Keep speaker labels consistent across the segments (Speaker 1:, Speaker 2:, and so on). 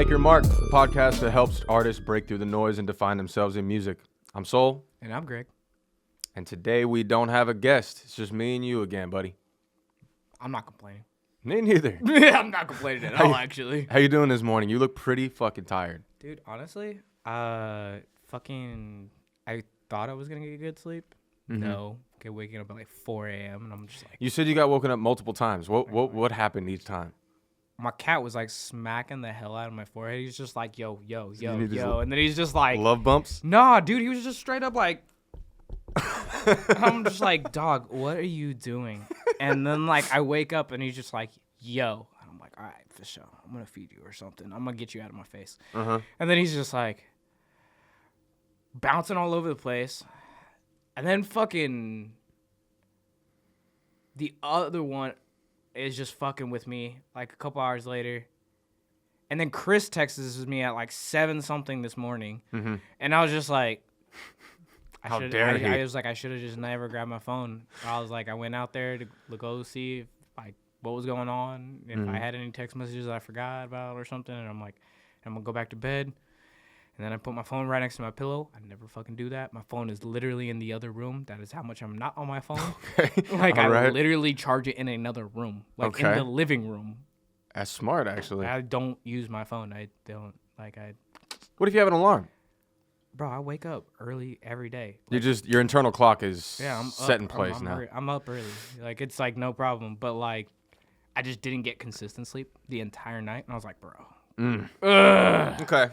Speaker 1: Make Your Mark, the podcast that helps artists break through the noise and define themselves in music. I'm Soul.
Speaker 2: And I'm Greg.
Speaker 1: And today we don't have a guest. It's just me and you again, buddy.
Speaker 2: I'm not complaining.
Speaker 1: Me neither.
Speaker 2: I'm not complaining at all, actually.
Speaker 1: How you doing this morning? You look pretty fucking tired.
Speaker 2: Dude, honestly, I thought I was going to get good sleep.
Speaker 1: Mm-hmm.
Speaker 2: No. Okay, waking up at like 4 a.m. and I'm just like...
Speaker 1: You said you got woken up multiple times. What happened each time?
Speaker 2: My cat was like smacking the hell out of my forehead. He's just like, yo. And then he's just like...
Speaker 1: Love bumps?
Speaker 2: Nah, dude, he was just straight up like... I'm just like, dog, what are you doing? And then like I wake up and he's just like, yo. And I'm like, all right, for sure. I'm going to feed you or something. I'm going to get you out of my face.
Speaker 1: Uh-huh.
Speaker 2: And then he's just like bouncing all over the place. And then fucking the other one is just fucking with me like a couple hours later. And then Chris texts me at like 7-something this morning.
Speaker 1: Mm-hmm.
Speaker 2: And I was just like,
Speaker 1: How dare he?
Speaker 2: I was like, I should have just never grabbed my phone. I was like, I went out there to go see if, like what was going on, if I had any text messages I forgot about or something. And I'm like, I'm going to go back to bed. And then I put my phone right next to my pillow. I never fucking do that. My phone is literally in the other room. That is how much I'm not on my phone.
Speaker 1: Okay.
Speaker 2: Like,
Speaker 1: All
Speaker 2: I
Speaker 1: right.
Speaker 2: literally charge it in another room. Like, in
Speaker 1: Okay.
Speaker 2: the living room.
Speaker 1: That's smart, actually.
Speaker 2: I don't use my phone.
Speaker 1: What if you have an alarm?
Speaker 2: Bro, I wake up early every day.
Speaker 1: Your internal clock is
Speaker 2: I'm
Speaker 1: set
Speaker 2: up,
Speaker 1: in place
Speaker 2: I'm
Speaker 1: now.
Speaker 2: I'm up early. Like, it's like no problem. But like, I just didn't get consistent sleep the entire night. And I was like, bro. Ugh.
Speaker 1: Okay.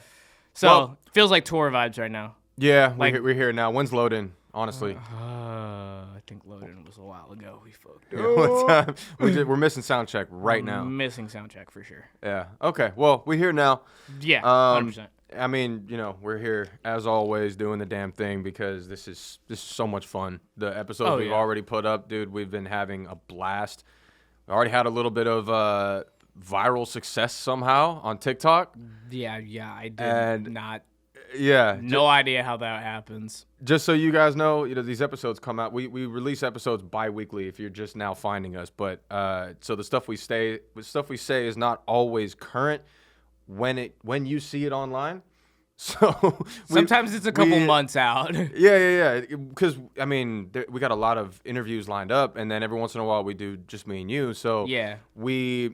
Speaker 2: So,
Speaker 1: Well-
Speaker 2: feels like tour vibes right now.
Speaker 1: Yeah,
Speaker 2: Like-
Speaker 1: we're here now. When's load-in, honestly?
Speaker 2: I think loading was a while ago. We fucked up.
Speaker 1: What time? We're missing sound check right now.
Speaker 2: Missing sound check for sure.
Speaker 1: Yeah. Okay. Well, we're here now.
Speaker 2: Yeah, 100%.
Speaker 1: I mean, we're here as always doing the damn thing because this is so much fun. The episodes we've
Speaker 2: yeah.
Speaker 1: already put up, dude, we've been having a blast. We already had a little bit of viral success somehow on TikTok.
Speaker 2: Yeah, I did
Speaker 1: And-
Speaker 2: not.
Speaker 1: Yeah.
Speaker 2: No idea how that happens.
Speaker 1: Just so you guys know, these episodes come out. We release episodes bi-weekly if you're just now finding us. But so the stuff we say is not always current when you see it online. So
Speaker 2: Sometimes it's a couple months out.
Speaker 1: Yeah. Because I mean, we got a lot of interviews lined up, and then every once in a while we do just me and you. So
Speaker 2: Yeah.
Speaker 1: we've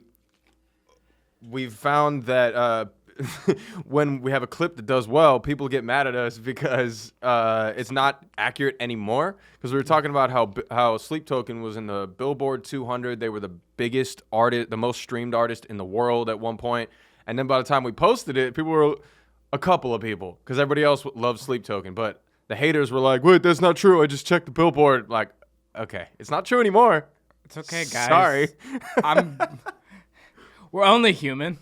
Speaker 1: found that when we have a clip that does well, people get mad at us because it's not accurate anymore. Because we were talking about how Sleep Token was in the Billboard 200. They were the biggest artist, the most streamed artist in the world at one point. And then by the time we posted it, people were a couple of people because everybody else loved Sleep Token. But the haters were like, wait, that's not true. I just checked the Billboard. Like, okay, it's not true anymore.
Speaker 2: It's okay, guys.
Speaker 1: Sorry.
Speaker 2: We're only human.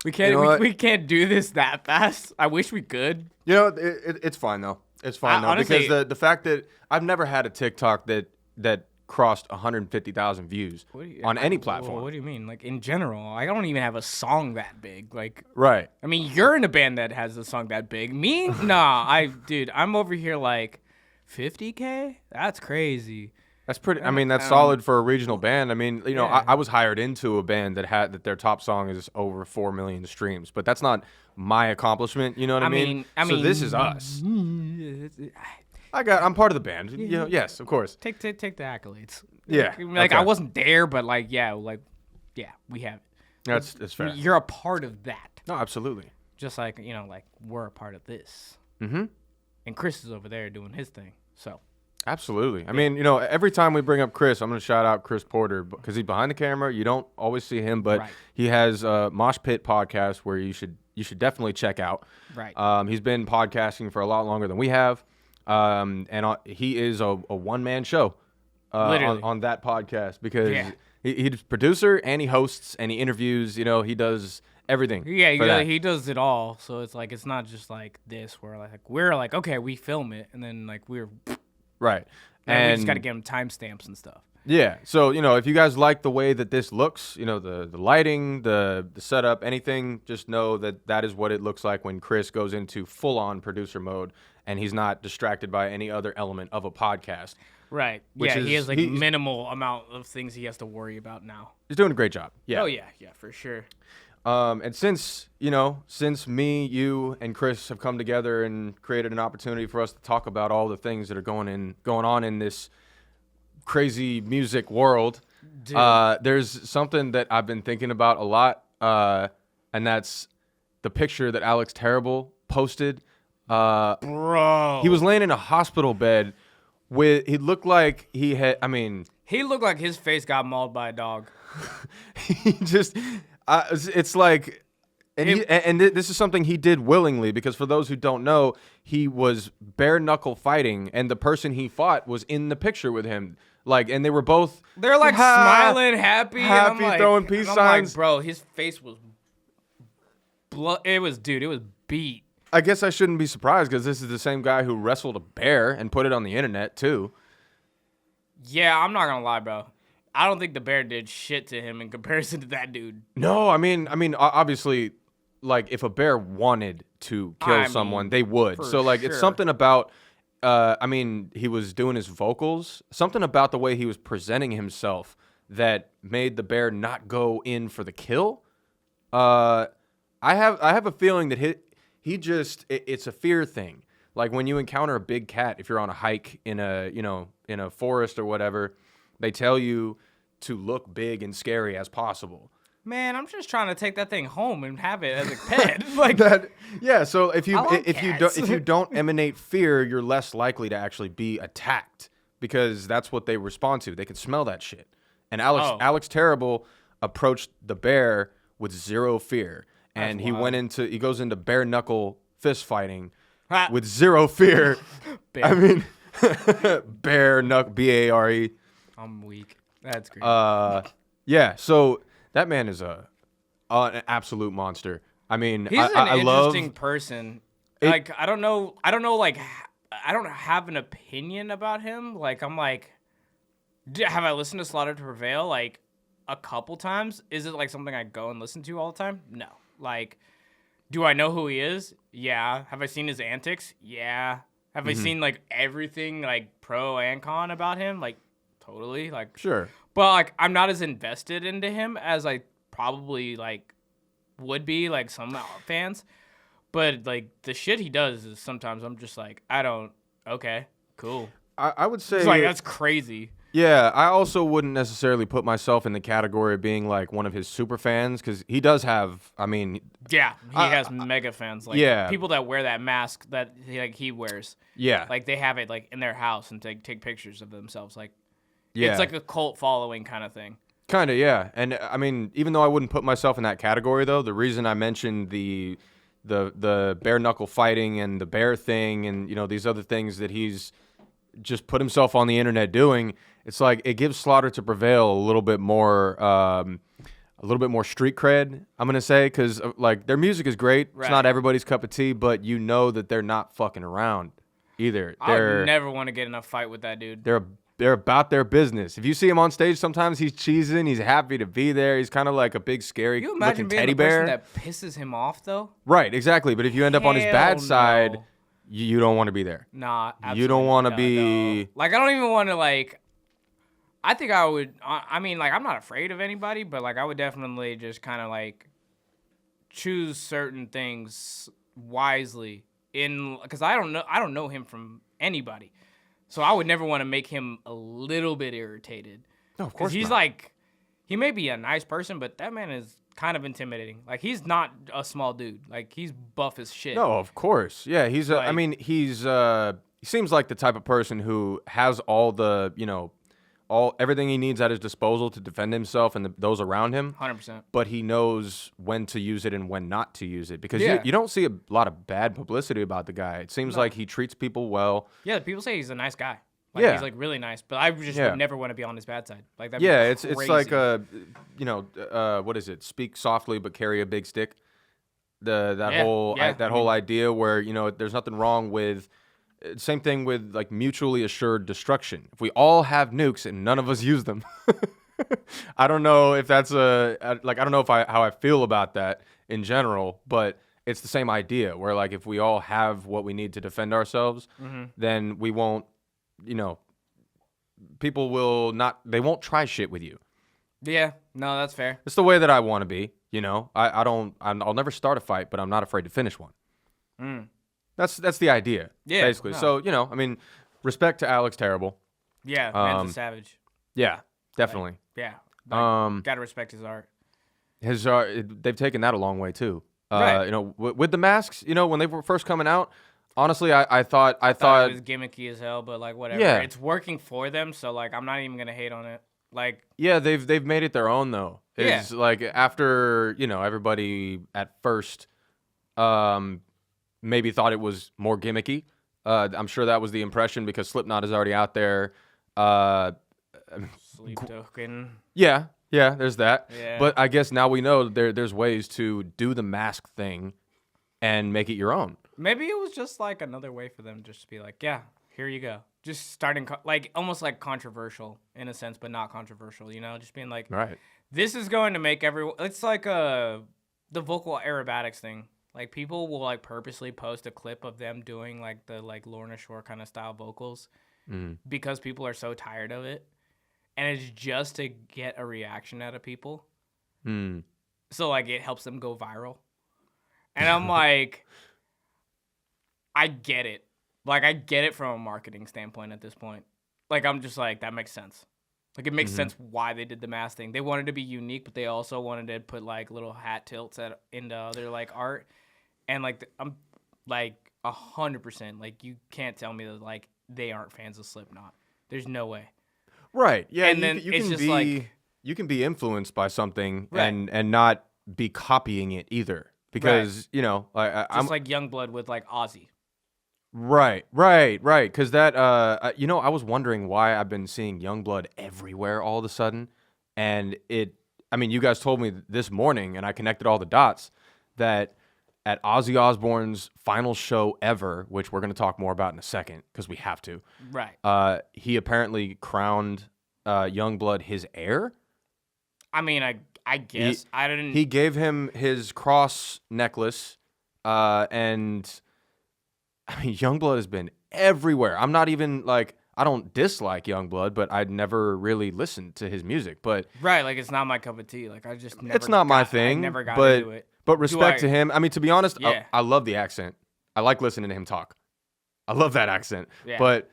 Speaker 2: We can't.
Speaker 1: You know what?
Speaker 2: we can't do this that fast. I wish we could.
Speaker 1: It's fine though. It's fine though
Speaker 2: honestly-
Speaker 1: because the fact that I've never had a TikTok that crossed 150,000 views on any platform.
Speaker 2: Well, what do you mean? Like in general, I don't even have a song that big. Like,
Speaker 1: Right.
Speaker 2: I mean, you're in a band that has a song that big. Me? Nah. Dude, I'm over here like 50K. That's crazy.
Speaker 1: That's pretty. I mean, that's solid for a regional band. I mean,
Speaker 2: Yeah.
Speaker 1: I was hired into a band that their top song is over 4 million streams, but that's not my accomplishment. You know what I mean? So this is us. I'm part of the band. Yes, of course.
Speaker 2: Take the accolades.
Speaker 1: Yeah,
Speaker 2: Like
Speaker 1: okay.
Speaker 2: I wasn't there, but we have it.
Speaker 1: That's fair.
Speaker 2: You're a part of that.
Speaker 1: No, absolutely.
Speaker 2: Just like, we're a part of this.
Speaker 1: Mm-hmm.
Speaker 2: And Chris is over there doing his thing. So,
Speaker 1: Absolutely. I mean, every time we bring up Chris, I'm going to shout out Chris Porter because he's behind the camera. You don't always see him, but
Speaker 2: Right.
Speaker 1: he has a Mosh Pit podcast where you should definitely check out.
Speaker 2: right.
Speaker 1: He's been podcasting for a lot longer than we have, and he is a one-man show
Speaker 2: Literally.
Speaker 1: on that podcast because
Speaker 2: Yeah.
Speaker 1: he's producer and he hosts and he interviews. He does everything. for that.
Speaker 2: he does it all. So it's like, it's not just like this where we're like, okay, we film it. And then we're,
Speaker 1: Right.
Speaker 2: and we just got to give them timestamps and stuff.
Speaker 1: Yeah. So, if you guys like the way that this looks, the lighting, the setup, anything, just know that is what it looks like when Chris goes into full-on producer mode and he's not distracted by any other element of a podcast.
Speaker 2: Right.
Speaker 1: Which
Speaker 2: Yeah, he
Speaker 1: is-
Speaker 2: has
Speaker 1: he's-
Speaker 2: minimal amount of things he has to worry about now.
Speaker 1: He's doing a great job. Yeah.
Speaker 2: Oh, yeah, for sure.
Speaker 1: And since me, you, and Chris have come together and created an opportunity for us to talk about all the things that are going on in this crazy music world, there's something that I've been thinking about a lot, and that's the picture that Alex Terrible posted.
Speaker 2: Bro,
Speaker 1: He was laying in a hospital bed he looked like he had,
Speaker 2: he looked like his face got mauled by a dog.
Speaker 1: he just, it's like, and this is something he did willingly, because for those who don't know, he was bare knuckle fighting, and the person he fought was in the picture with him. Like, and they were both,
Speaker 2: They're like smiling, happy, and I'm like,
Speaker 1: throwing peace
Speaker 2: and I'm
Speaker 1: signs.
Speaker 2: like, bro, his face was it was beat.
Speaker 1: I guess I shouldn't be surprised, because this is the same guy who wrestled a bear and put it on the internet too.
Speaker 2: Yeah, I'm not gonna lie, bro. I don't think the bear did shit to him in comparison to that dude.
Speaker 1: No, I mean, obviously, like, if a bear wanted to kill someone, they would. So, like, it's something about, he was doing his vocals, something about the way he was presenting himself that made the bear not go in for the kill. I have a feeling that it's a fear thing. Like, when you encounter a big cat, if you're on a hike in a forest or whatever, they tell you to look big and scary as possible.
Speaker 2: Man, I'm just trying to take that thing home and have it as a pet. Like
Speaker 1: that. Yeah. So if you don't emanate fear, you're less likely to actually be attacked, because that's what they respond to. They can smell that shit. And Alex Terrible approached the bear with zero fear, and he goes into bare knuckle fist fighting with zero fear. I mean, bare knuckle, BARE.
Speaker 2: I'm weak. That's great.
Speaker 1: Yeah. So that man is an absolute monster. I mean,
Speaker 2: he's an interesting person. Like, I don't know. Like, I don't have an opinion about him. Like, I'm like, have I listened to Slaughter to Prevail like a couple times? Is it like something I go and listen to all the time? No. Like, do I know who he is? Yeah. Have I seen his antics? Yeah. Have I seen like everything like pro and con about him? Like, totally. Like,
Speaker 1: sure.
Speaker 2: But like, I'm not as invested into him as I probably like would be, like some fans. But like the shit he does is sometimes I'm just like, okay, cool.
Speaker 1: I would say,
Speaker 2: it's like, that's crazy.
Speaker 1: Yeah, I also wouldn't necessarily put myself in the category of being like one of his super fans, because he does have,
Speaker 2: yeah, he has mega fans. Like, people that wear that mask that he wears.
Speaker 1: Yeah.
Speaker 2: Like, they have it like in their house and take pictures of themselves. Like,
Speaker 1: yeah.
Speaker 2: It's like a cult following kind of thing.
Speaker 1: Kind of, yeah. And I mean, even though I wouldn't put myself in that category, though, the reason I mentioned the bare knuckle fighting and the bear thing and, these other things that he's just put himself on the internet doing, it's like it gives Slaughter to Prevail a little bit more street cred, I'm gonna say, because like their music is great. Right. It's not everybody's cup of tea, but you know that they're not fucking around either.
Speaker 2: I would never want to get in a fight with that dude.
Speaker 1: They're about their business. If you see him on stage, sometimes he's cheesing. He's happy to be there. He's kind of like a big, scary looking teddy bear.
Speaker 2: That pisses him off, though.
Speaker 1: Right, exactly. But if you end up on his bad side, you don't want to be there.
Speaker 2: Nah, absolutely.
Speaker 1: You don't want to be.
Speaker 2: No. Like, I don't even want to, like. I think I would. I mean, like, I'm not afraid of anybody, but like, I would definitely just kind of like choose certain things wisely. Because I don't know him from anybody. So I would never want to make him a little bit irritated.
Speaker 1: No, of course
Speaker 2: he's
Speaker 1: not.
Speaker 2: like, he may be a nice person, but that man is kind of intimidating. Like, he's not a small dude. Like, he's buff as shit.
Speaker 1: No, of course. Yeah, he's.
Speaker 2: Like,
Speaker 1: he seems like the type of person who has all the, everything he needs at his disposal to defend himself and those around him.
Speaker 2: 100%.
Speaker 1: But he knows when to use it and when not to use it, because you don't see a lot of bad publicity about the guy. It seems like he treats people well.
Speaker 2: Yeah, people say he's a nice guy. Like, he's like really nice, but I just would never want to be on his bad side. Like, that.
Speaker 1: Yeah, it's like what is it? Speak softly but carry a big stick. That whole idea where there's nothing wrong with. Same thing with like mutually assured destruction. If we all have nukes and none of us use them, I don't know if that's I don't know how I feel about that in general, but it's the same idea where like if we all have what we need to defend ourselves, then we won't, people will not, they won't try shit with you.
Speaker 2: Yeah, no, that's fair.
Speaker 1: It's the way that I want to be. You know, I'll never start a fight, but I'm not afraid to finish one.
Speaker 2: Mm.
Speaker 1: That's the idea,
Speaker 2: Yeah,
Speaker 1: basically.
Speaker 2: no.
Speaker 1: So, you know, I mean, respect to Alex Terrible.
Speaker 2: Yeah, man's a savage.
Speaker 1: Yeah, definitely.
Speaker 2: Yeah. Gotta respect his art.
Speaker 1: His they've taken that a long way too.
Speaker 2: Right.
Speaker 1: You know, with the masks, you know, when they were first coming out, honestly, I thought
Speaker 2: It was gimmicky as hell, but like whatever.
Speaker 1: Yeah.
Speaker 2: It's working for them, so like I'm not even gonna hate on it. Like
Speaker 1: yeah, they've made it their own though.
Speaker 2: Yeah.
Speaker 1: It's like after, you know, everybody at first maybe thought it was more gimmicky. I'm sure that was the impression because Slipknot is already out there.
Speaker 2: Sleep Token.
Speaker 1: Yeah, there's that.
Speaker 2: Yeah.
Speaker 1: But I guess now we know there's ways to do the mask thing and make it your own.
Speaker 2: Maybe it was just like another way for them just to be like, yeah, here you go. Just starting like almost like controversial in a sense, but not controversial. You know, just being like,
Speaker 1: Right.
Speaker 2: this is going to make everyone. It's like the vocal aerobatics thing. Like people will like purposely post a clip of them doing like the like Lorna Shore kind of style vocals because people are so tired of it, and it's just to get a reaction out of people.
Speaker 1: Mm.
Speaker 2: So like it helps them go viral, and I'm like, I get it. Like I get it from a marketing standpoint at this point. Like I'm just like that makes sense. Like it makes sense why they did the mask thing. They wanted to be unique, but they also wanted to put like little hat tilts into other like art. And like I'm like 100%. Like you can't tell me that like they aren't fans of Slipknot. There's no way.
Speaker 1: Right. Yeah.
Speaker 2: And then
Speaker 1: you
Speaker 2: it's
Speaker 1: can
Speaker 2: just
Speaker 1: be
Speaker 2: like-
Speaker 1: you can be influenced by something
Speaker 2: Right.
Speaker 1: and not be copying it either because you know I'm
Speaker 2: Just like Youngblood with like Ozzy.
Speaker 1: right. Because that you know I was wondering why I've been seeing Youngblood everywhere all of a sudden, and I mean you guys told me this morning and I connected all the dots that at Ozzy Osbourne's final show ever, which we're going to talk more about in a second because we have to.
Speaker 2: Right.
Speaker 1: He apparently crowned Youngblood his heir.
Speaker 2: I mean, I guess I didn't.
Speaker 1: He gave him his cross necklace, and I mean, Youngblood has been everywhere. I'm not even like I don't dislike Youngblood, but I'd never really listened to his music. But
Speaker 2: Right, like it's not my cup of tea. Like I just never.
Speaker 1: it's not my
Speaker 2: I
Speaker 1: thing.
Speaker 2: never got
Speaker 1: but
Speaker 2: into it.
Speaker 1: but respect
Speaker 2: I-
Speaker 1: to him. I mean, to be honest,
Speaker 2: Yeah.
Speaker 1: I love the accent. I like listening to him talk. I love that accent.
Speaker 2: Yeah.
Speaker 1: But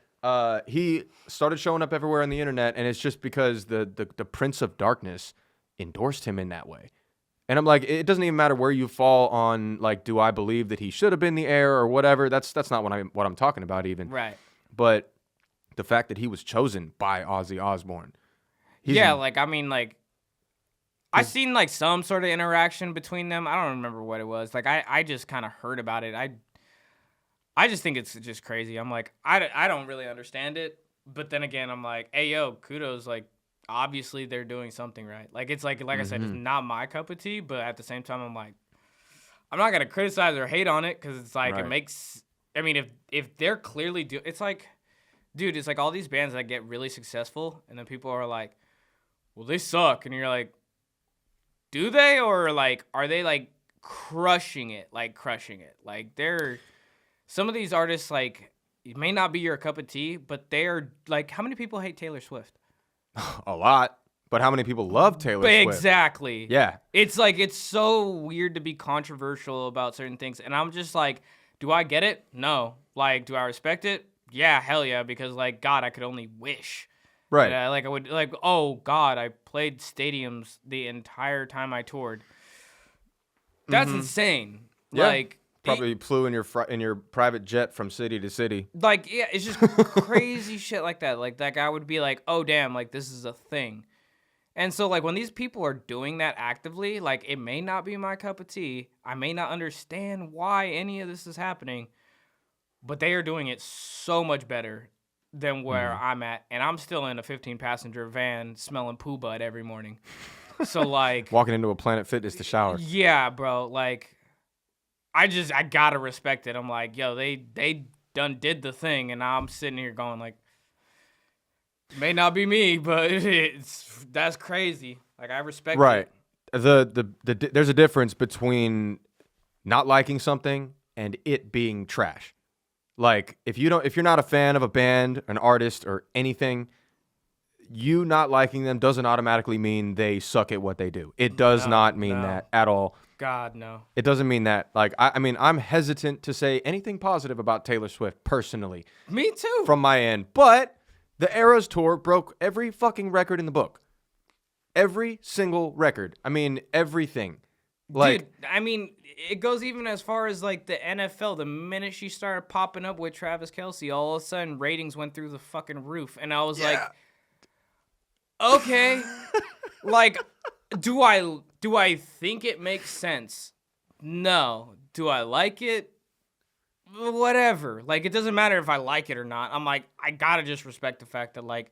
Speaker 1: he started showing up everywhere on the internet, and it's just because the Prince of Darkness endorsed him in that way. And I'm like, it doesn't even matter where you fall on, like, do I believe that he should have been the heir or whatever? That's not what I'm talking about even.
Speaker 2: Right.
Speaker 1: But the fact that he was chosen by Ozzy Osbourne.
Speaker 2: Yeah, like I mean, like I seen like some sort of interaction between them. I don't remember what it was. Like I just kind of heard about it. I just think it's just crazy. I'm like I don't really understand it. But then again, I'm like, hey yo, kudos. Like obviously they're doing something right. Like it's like I said, it's not my cup of tea. But at the same time, I'm like, I'm not gonna criticize or hate on it because it's like
Speaker 1: Right.
Speaker 2: it makes. I mean, if they're clearly it's like, dude, it's like all these bands that get really successful, and then people are like, well, they suck, and you're like, do they, or like, are they like crushing it? Like they're some of these artists like it may not be your cup of tea, but they're like, how many people hate Taylor Swift?
Speaker 1: A lot. But how many people love Taylor Swift?
Speaker 2: Exactly.
Speaker 1: Yeah.
Speaker 2: It's like it's so weird to be controversial about certain things, and I'm just like, do I get it? No. Like, do I respect it? Yeah, hell yeah, because like God, I could only wish.
Speaker 1: Right.
Speaker 2: Like I would like, oh God, I played stadiums the entire time I toured. That's insane.
Speaker 1: Yeah.
Speaker 2: Like
Speaker 1: Probably flew in your private jet from city to city.
Speaker 2: like yeah, it's just crazy shit like that. Like that guy would be like, oh damn, like this is a thing. And so like when these people are doing that actively, like it may not be my cup of tea. I may not understand why any of this is happening, but they are doing it so much better than where I'm at, and I'm still in a 15-passenger van smelling poo bud every morning. So like,
Speaker 1: Walking into a Planet Fitness to shower.
Speaker 2: yeah, bro, like I gotta respect it. I'm like, yo, they done did the thing, and now I'm sitting here going like, may not be me, but that's crazy. Like I respect
Speaker 1: Right.
Speaker 2: it.
Speaker 1: There's a difference between not liking something and it being trash. Like if you're not a fan of a band, an artist, or anything, you not liking them doesn't automatically mean they suck at what they do. It does not mean that at all.
Speaker 2: God, no.
Speaker 1: It doesn't mean that. Like, I mean, I'm hesitant to say anything positive about Taylor Swift personally.
Speaker 2: Me too.
Speaker 1: From my end. But the Eras Tour broke every fucking record in the book. Every single record. I mean, everything. Like,
Speaker 2: dude, I mean, it goes even as far as like the NFL. The minute she started popping up with Travis Kelce, all of a sudden ratings went through the fucking roof, and I was like, okay, like, do I think it makes sense? No. Do I like it? Whatever. Like, it doesn't matter if I like it or not. I'm like, I gotta just respect the fact that like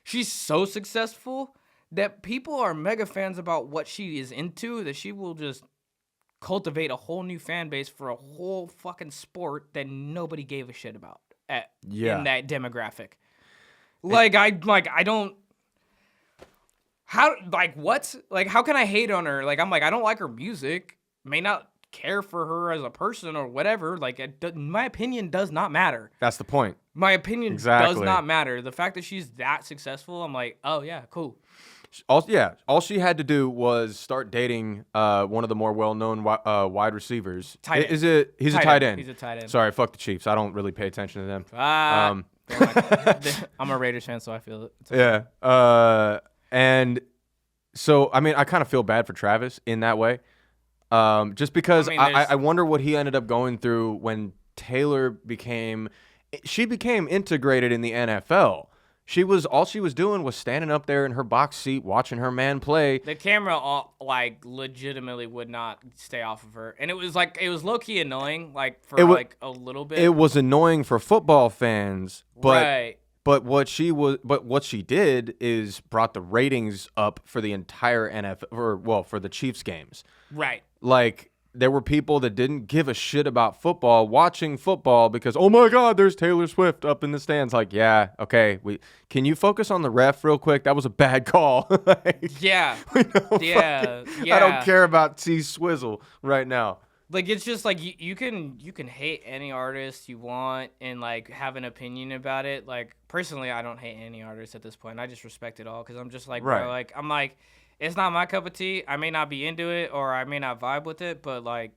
Speaker 2: she's so successful that people are mega fans about what she is into, that she will just cultivate a whole new fan base for a whole fucking sport that nobody gave a shit about in that demographic. Like, I don't... How, like, what? Like, how can I hate on her? Like, I'm like, I don't like her music. May not care for her as a person or whatever. Like, my opinion does not matter.
Speaker 1: that's the point.
Speaker 2: My opinion does not matter. The fact that she's that successful, I'm like, oh, yeah, cool.
Speaker 1: All she had to do was start dating one of the more well-known wide receivers.
Speaker 2: Tight end.
Speaker 1: He's a tight end.
Speaker 2: He's a tight end.
Speaker 1: Sorry, fuck the Chiefs. I don't really pay attention to them.
Speaker 2: I'm a Raiders fan, so I feel it.
Speaker 1: Yeah. And so, I mean, I kind of feel bad for Travis in that way. Just because I wonder what he ended up going through when Taylor became integrated in the NFL. All she was doing was standing up there in her box seat watching her man play.
Speaker 2: The camera like legitimately would not stay off of her. And it was low-key annoying, like for like a little bit.
Speaker 1: It was annoying for football fans, but
Speaker 2: right.
Speaker 1: But what she did is brought the ratings up for the entire NFL, for the Chiefs games.
Speaker 2: Right.
Speaker 1: Like, there were people that didn't give a shit about football watching football because, oh my God, there's Taylor Swift up in the stands. Like, yeah, okay, can you focus on the ref real quick? That was a bad call.
Speaker 2: Yeah. Yeah.
Speaker 1: I don't care about T Swizzle right now.
Speaker 2: Like, it's just like you can hate any artist you want and like have an opinion about it. Like, personally, I don't hate any artist at this point. I just respect it all because I'm just like, bro, like, I'm like, it's not my cup of tea. I may not be into it or I may not vibe with it, but like,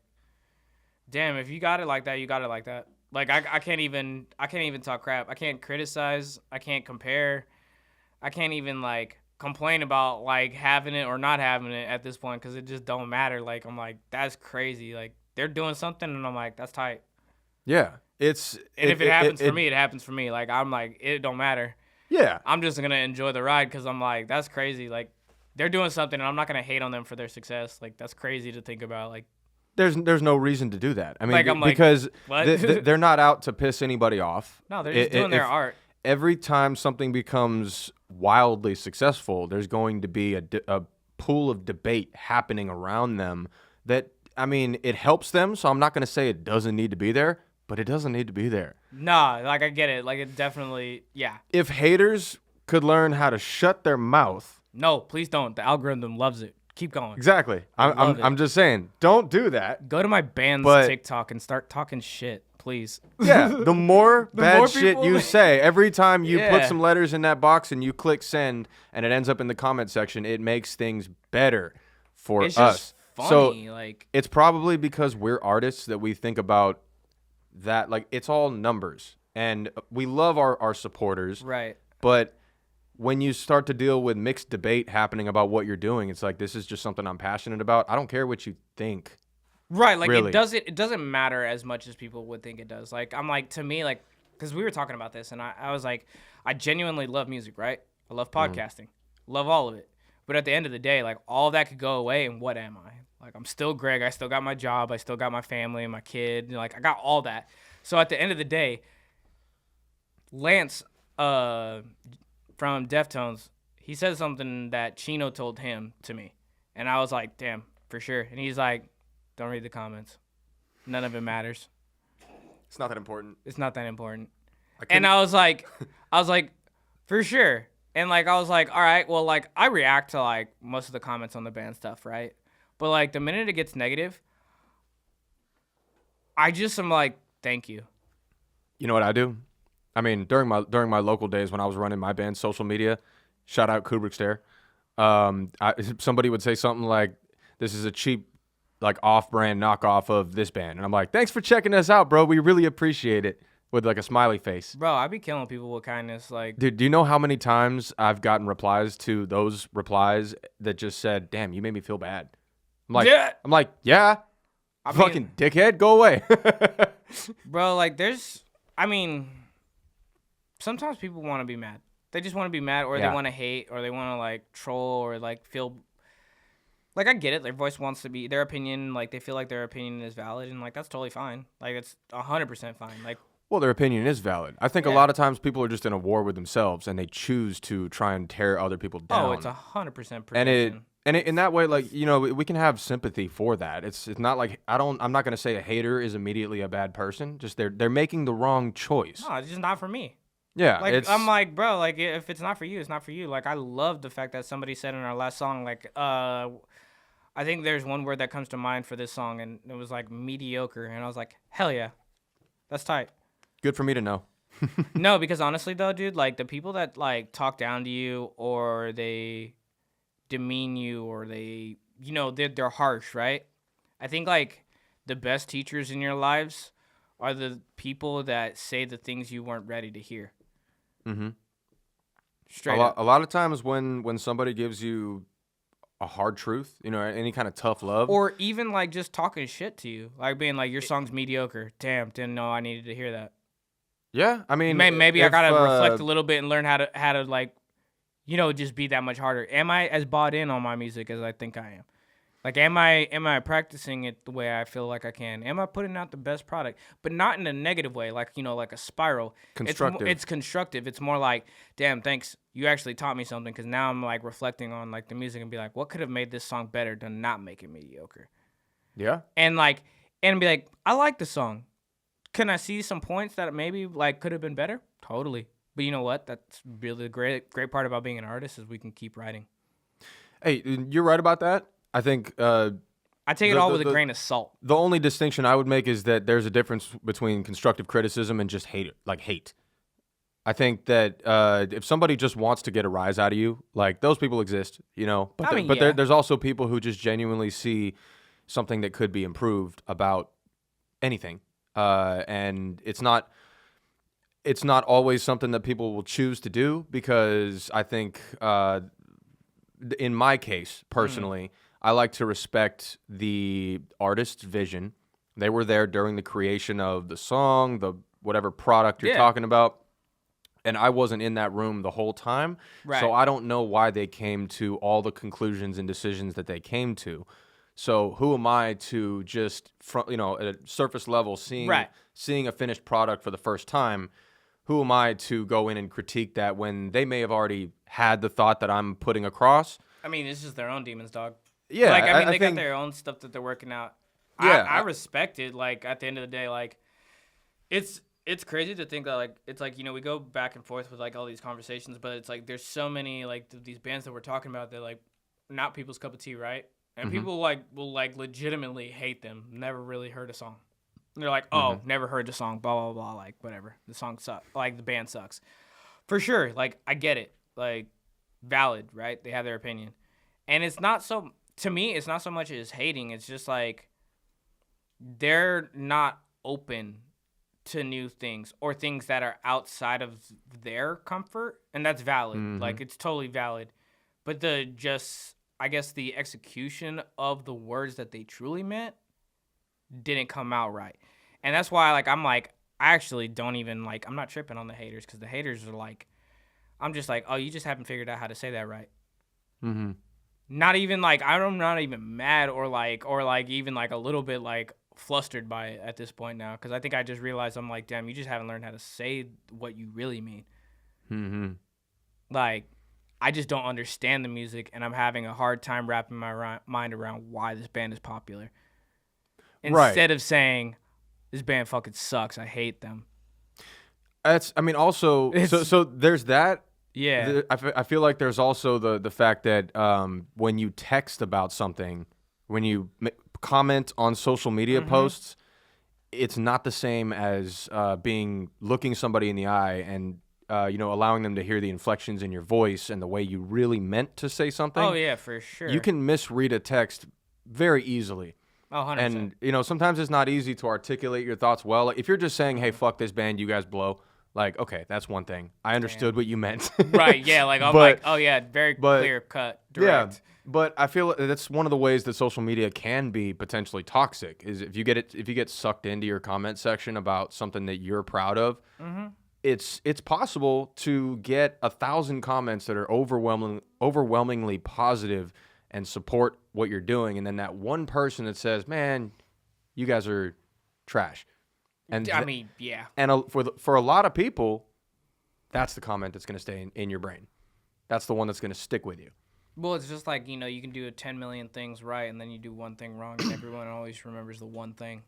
Speaker 2: damn, if you got it like that, you got it like that. Like, I can't even talk crap. I can't criticize. I can't compare. I can't even like complain about like having it or not having it at this point because it just don't matter. Like, I'm like, that's crazy. Like, they're doing something and I'm like, that's tight.
Speaker 1: Yeah.
Speaker 2: If it happens for me, it happens for me. Like, I'm like, it don't matter.
Speaker 1: Yeah.
Speaker 2: I'm just going to enjoy the ride because I'm like, that's crazy. Like, they're doing something and I'm not going to hate on them for their success. Like, that's crazy to think about. Like,
Speaker 1: there's no reason to do that. I mean,
Speaker 2: like,
Speaker 1: because
Speaker 2: what?
Speaker 1: They're not out to piss anybody off.
Speaker 2: No, they're just doing their art.
Speaker 1: Every time something becomes wildly successful, there's going to be a pool of debate happening around them that, I mean, it helps them, so I'm not going to say it doesn't need to be there, but it doesn't need to be there.
Speaker 2: Nah, like, I get it. Like, it definitely, yeah.
Speaker 1: If haters could learn how to shut their mouth.
Speaker 2: No, please don't. The algorithm loves it. Keep going.
Speaker 1: Exactly. I'm just saying, don't do that.
Speaker 2: Go to my band's TikTok and start talking shit, please.
Speaker 1: Yeah, the more bad shit you say, every time you
Speaker 2: Yeah.
Speaker 1: put some letters in that box and you click send and it ends up in the comment section, it makes things better for
Speaker 2: It's
Speaker 1: us.
Speaker 2: just funny. Like,
Speaker 1: It's probably because we're artists that we think about that. Like, it's all numbers. And we love our supporters.
Speaker 2: right.
Speaker 1: But when you start to deal with mixed debate happening about what you're doing, it's like, this is just something I'm passionate about. I don't care what you think.
Speaker 2: Right, like,
Speaker 1: Really.
Speaker 2: it doesn't matter as much as people would think it does. Like, I'm like, to me, like, because we were talking about this, and I was like, I genuinely love music, right? I love podcasting, love all of it. But at the end of the day, like, all of that could go away, and what am I? Like, I'm still Greg. I still got my job. I still got my family and my kid. Like, I got all that. So at the end of the day, Lance from Deftones, he said something that Chino told him to me. And I was like, damn, for sure. And he's like, don't read the comments. None of it matters.
Speaker 1: It's not that important.
Speaker 2: It's not that important. And I was like, for sure. And like, I was like, all right, well, like, I react to like most of the comments on the band stuff, right? But like, the minute it gets negative, I just am like, thank you.
Speaker 1: You know what I do? I mean, during my local days when I was running my band's social media, Shout out Kubrick Stare. Somebody would say something like, "This is a cheap, like off-brand knockoff of this band," and I'm like, "Thanks for checking us out, bro. We really appreciate it." With like a smiley face.
Speaker 2: Bro, I be killing people with kindness. Like,
Speaker 1: Dude, do you know how many times I've gotten replies to those replies that just said, "Damn, you made me feel bad."
Speaker 2: Yeah.
Speaker 1: I'm like, yeah.
Speaker 2: I
Speaker 1: Fucking
Speaker 2: mean,
Speaker 1: dickhead, go away.
Speaker 2: bro, like sometimes people want to be mad. They just want to be mad, or
Speaker 1: Yeah.
Speaker 2: they want to hate, or they want to like troll, or like feel like, I get it. Their voice wants to be their opinion. Like, they feel like their opinion is valid, and like that's totally fine. Like, it's 100% fine. Like,
Speaker 1: Well, their opinion is valid. I think a
Speaker 2: Yeah.
Speaker 1: lot of times people are just in a war with themselves and they choose to try and tear other people down.
Speaker 2: oh, it's 100%
Speaker 1: and
Speaker 2: projection.
Speaker 1: in that way, like, you know, we can have sympathy for that. It's not like I'm not gonna say a hater is immediately a bad person. Just they're making the wrong choice.
Speaker 2: No, it's just not for me.
Speaker 1: Yeah,
Speaker 2: Like, I'm like, bro, like, if it's not for you, it's not for you. Like, I love the fact that somebody said in our last song, like, I think there's one word that comes to mind for this song, and it was like mediocre, and I was like, hell yeah, that's tight.
Speaker 1: good for me to know.
Speaker 2: No, because honestly though, dude, like the people that like talk down to you or they demean you or they, they're harsh, right? I think like the best teachers in your lives are the people that say the things you weren't ready to hear.
Speaker 1: Mm-hmm.
Speaker 2: Straight up.
Speaker 1: A lot of times when somebody gives you a hard truth, you know, any kind of tough love,
Speaker 2: Or even like just talking shit to you, like being like, your song's mediocre. Damn, didn't know I needed to hear that.
Speaker 1: yeah, I mean,
Speaker 2: Maybe I
Speaker 1: if,
Speaker 2: gotta reflect a little bit and learn how to like, just be that much harder. Am I as bought in on my music as I think I am? Like, am I practicing it the way I feel like I can? Am I putting out the best product, but not in a negative way, like like a spiral?
Speaker 1: Constructive.
Speaker 2: It's constructive. It's more like, damn, thanks. You actually taught me something, because now I'm like reflecting on like the music and be like, what could have made this song better to not make it mediocre?
Speaker 1: Yeah.
Speaker 2: And be like, I like the song. Can I see some points that maybe like could have been better? Totally. But you know what? That's really the great part about being an artist, is we can keep writing.
Speaker 1: Hey, you're right about that. I think
Speaker 2: I take it all with a grain of salt.
Speaker 1: the only distinction I would make is that there's a difference between constructive criticism and just hate. I think that if somebody just wants to get a rise out of you, like, those people exist, you know. But
Speaker 2: yeah.
Speaker 1: there's also people who just genuinely see something that could be improved about anything, and it's not always something that people will choose to do, because I think in my case personally, I like to respect the artist's vision. They were there during the creation of the song, the whatever product you're talking about. And I wasn't in that room the whole time.
Speaker 2: Right.
Speaker 1: So I don't know why they came to all the conclusions and decisions that they came to. So who am I to just, at a surface level, seeing a finished product for the first time, who am I to go in and critique that when they may have already had the thought that I'm putting across?
Speaker 2: I mean, it's just their own demons, dog.
Speaker 1: Yeah,
Speaker 2: Like, I mean,
Speaker 1: think
Speaker 2: they got their own stuff that they're working out.
Speaker 1: Yeah,
Speaker 2: I respect it. Like, at the end of the day, like, it's crazy to think that, like, it's like, we go back and forth with like all these conversations, but it's like there's so many like these bands that we're talking about that like not people's cup of tea, right? And people like will like legitimately hate them. Never really heard a song. And they're like, oh, never heard the song, blah blah blah, like whatever. The song sucks. Like, the band sucks. For sure. Like, I get it. Like, valid, right? They have their opinion. And it's not so, to me, it's not so much as hating. It's just like they're not open to new things or things that are outside of their comfort. And that's valid. Like, it's totally valid. But I guess the execution of the words that they truly meant didn't come out right. And that's why, like, I actually don't even, like, I'm not tripping on the haters, because the haters are like, I'm just like, oh, you just haven't figured out how to say that right.
Speaker 1: Mm-hmm.
Speaker 2: Not even, like, I'm not even mad or even, like, a little bit, like, flustered by it at this point now, because I think I just realized, I'm like, damn, you just haven't learned how to say what you really mean.
Speaker 1: Mm-hmm.
Speaker 2: Like, I just don't understand the music, and I'm having a hard time wrapping my mind around why this band is popular. Instead of saying, this band fucking sucks, I hate them.
Speaker 1: Also, so there's that.
Speaker 2: Yeah.
Speaker 1: I feel like there's also the fact that when you text about something, when you comment on social media posts, it's not the same as looking somebody in the eye and allowing them to hear the inflections in your voice and the way you really meant to say something.
Speaker 2: Oh yeah, for sure.
Speaker 1: You can misread a text very easily.
Speaker 2: Oh, 100%.
Speaker 1: And, sometimes it's not easy to articulate your thoughts well. Like, if you're just saying, hey, fuck this band, you guys blow, like, okay, that's one thing. I understood what you meant.
Speaker 2: Right, yeah, like, I'm like, oh, yeah, very clear cut, direct.
Speaker 1: Yeah, but I feel that's one of the ways that social media can be potentially toxic, is if you get sucked into your comment section about something that you're proud of, it's possible to get 1,000 comments that are overwhelmingly positive and support what you're doing, and then that one person that says, "Man, you guys are trash." And
Speaker 2: I mean, yeah.
Speaker 1: And for a lot of people, that's the comment that's going to stay in your brain. That's the one that's going to stick with you.
Speaker 2: Well, it's just like, you can do 10 million things right, and then you do one thing wrong, and everyone always remembers the one thing.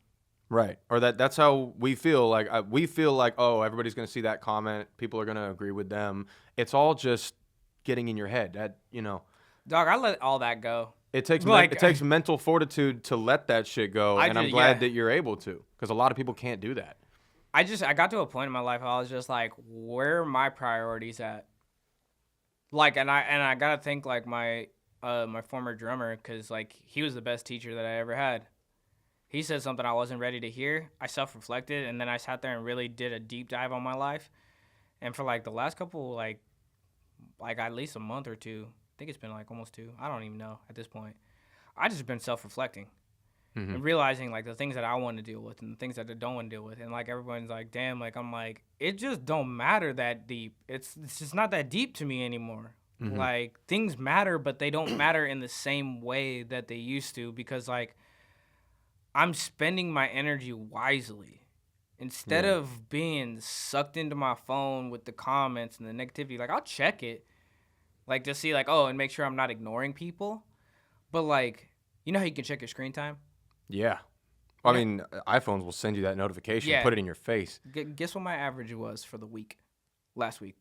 Speaker 1: Right. Or that's how we feel. Like, we feel like, oh, everybody's going to see that comment. People are going to agree with them. It's all just getting in your head.
Speaker 2: Dog, I let all that go.
Speaker 1: It takes mental fortitude to let that shit go, and I'm glad that you're able to, because a lot of people can't do that.
Speaker 2: I got to a point in my life where I was just like, where are my priorities at? Like, and I gotta think like my former drummer, because like he was the best teacher that I ever had. He said something I wasn't ready to hear. I self-reflected, and then I sat there and really did a deep dive on my life. And for like the last couple like at least a month or two. I think it's been like almost 2. I don't even know at this point. I just been self-reflecting and realizing like the things that I want to deal with and the things that I don't want to deal with. And like everyone's like, damn, like I'm like, it just don't matter that deep. It's just not that deep to me anymore. Like things matter, but they don't matter in the same way that they used to, because like I'm spending my energy wisely. Instead of being sucked into my phone with the comments and the negativity, like I'll check it. Like, to see, like, and make sure I'm not ignoring people. But, like, you know how you can check your screen time?
Speaker 1: Yeah. I mean, iPhones will send you that notification, put it in your face.
Speaker 2: Guess what my average was for the week, last week?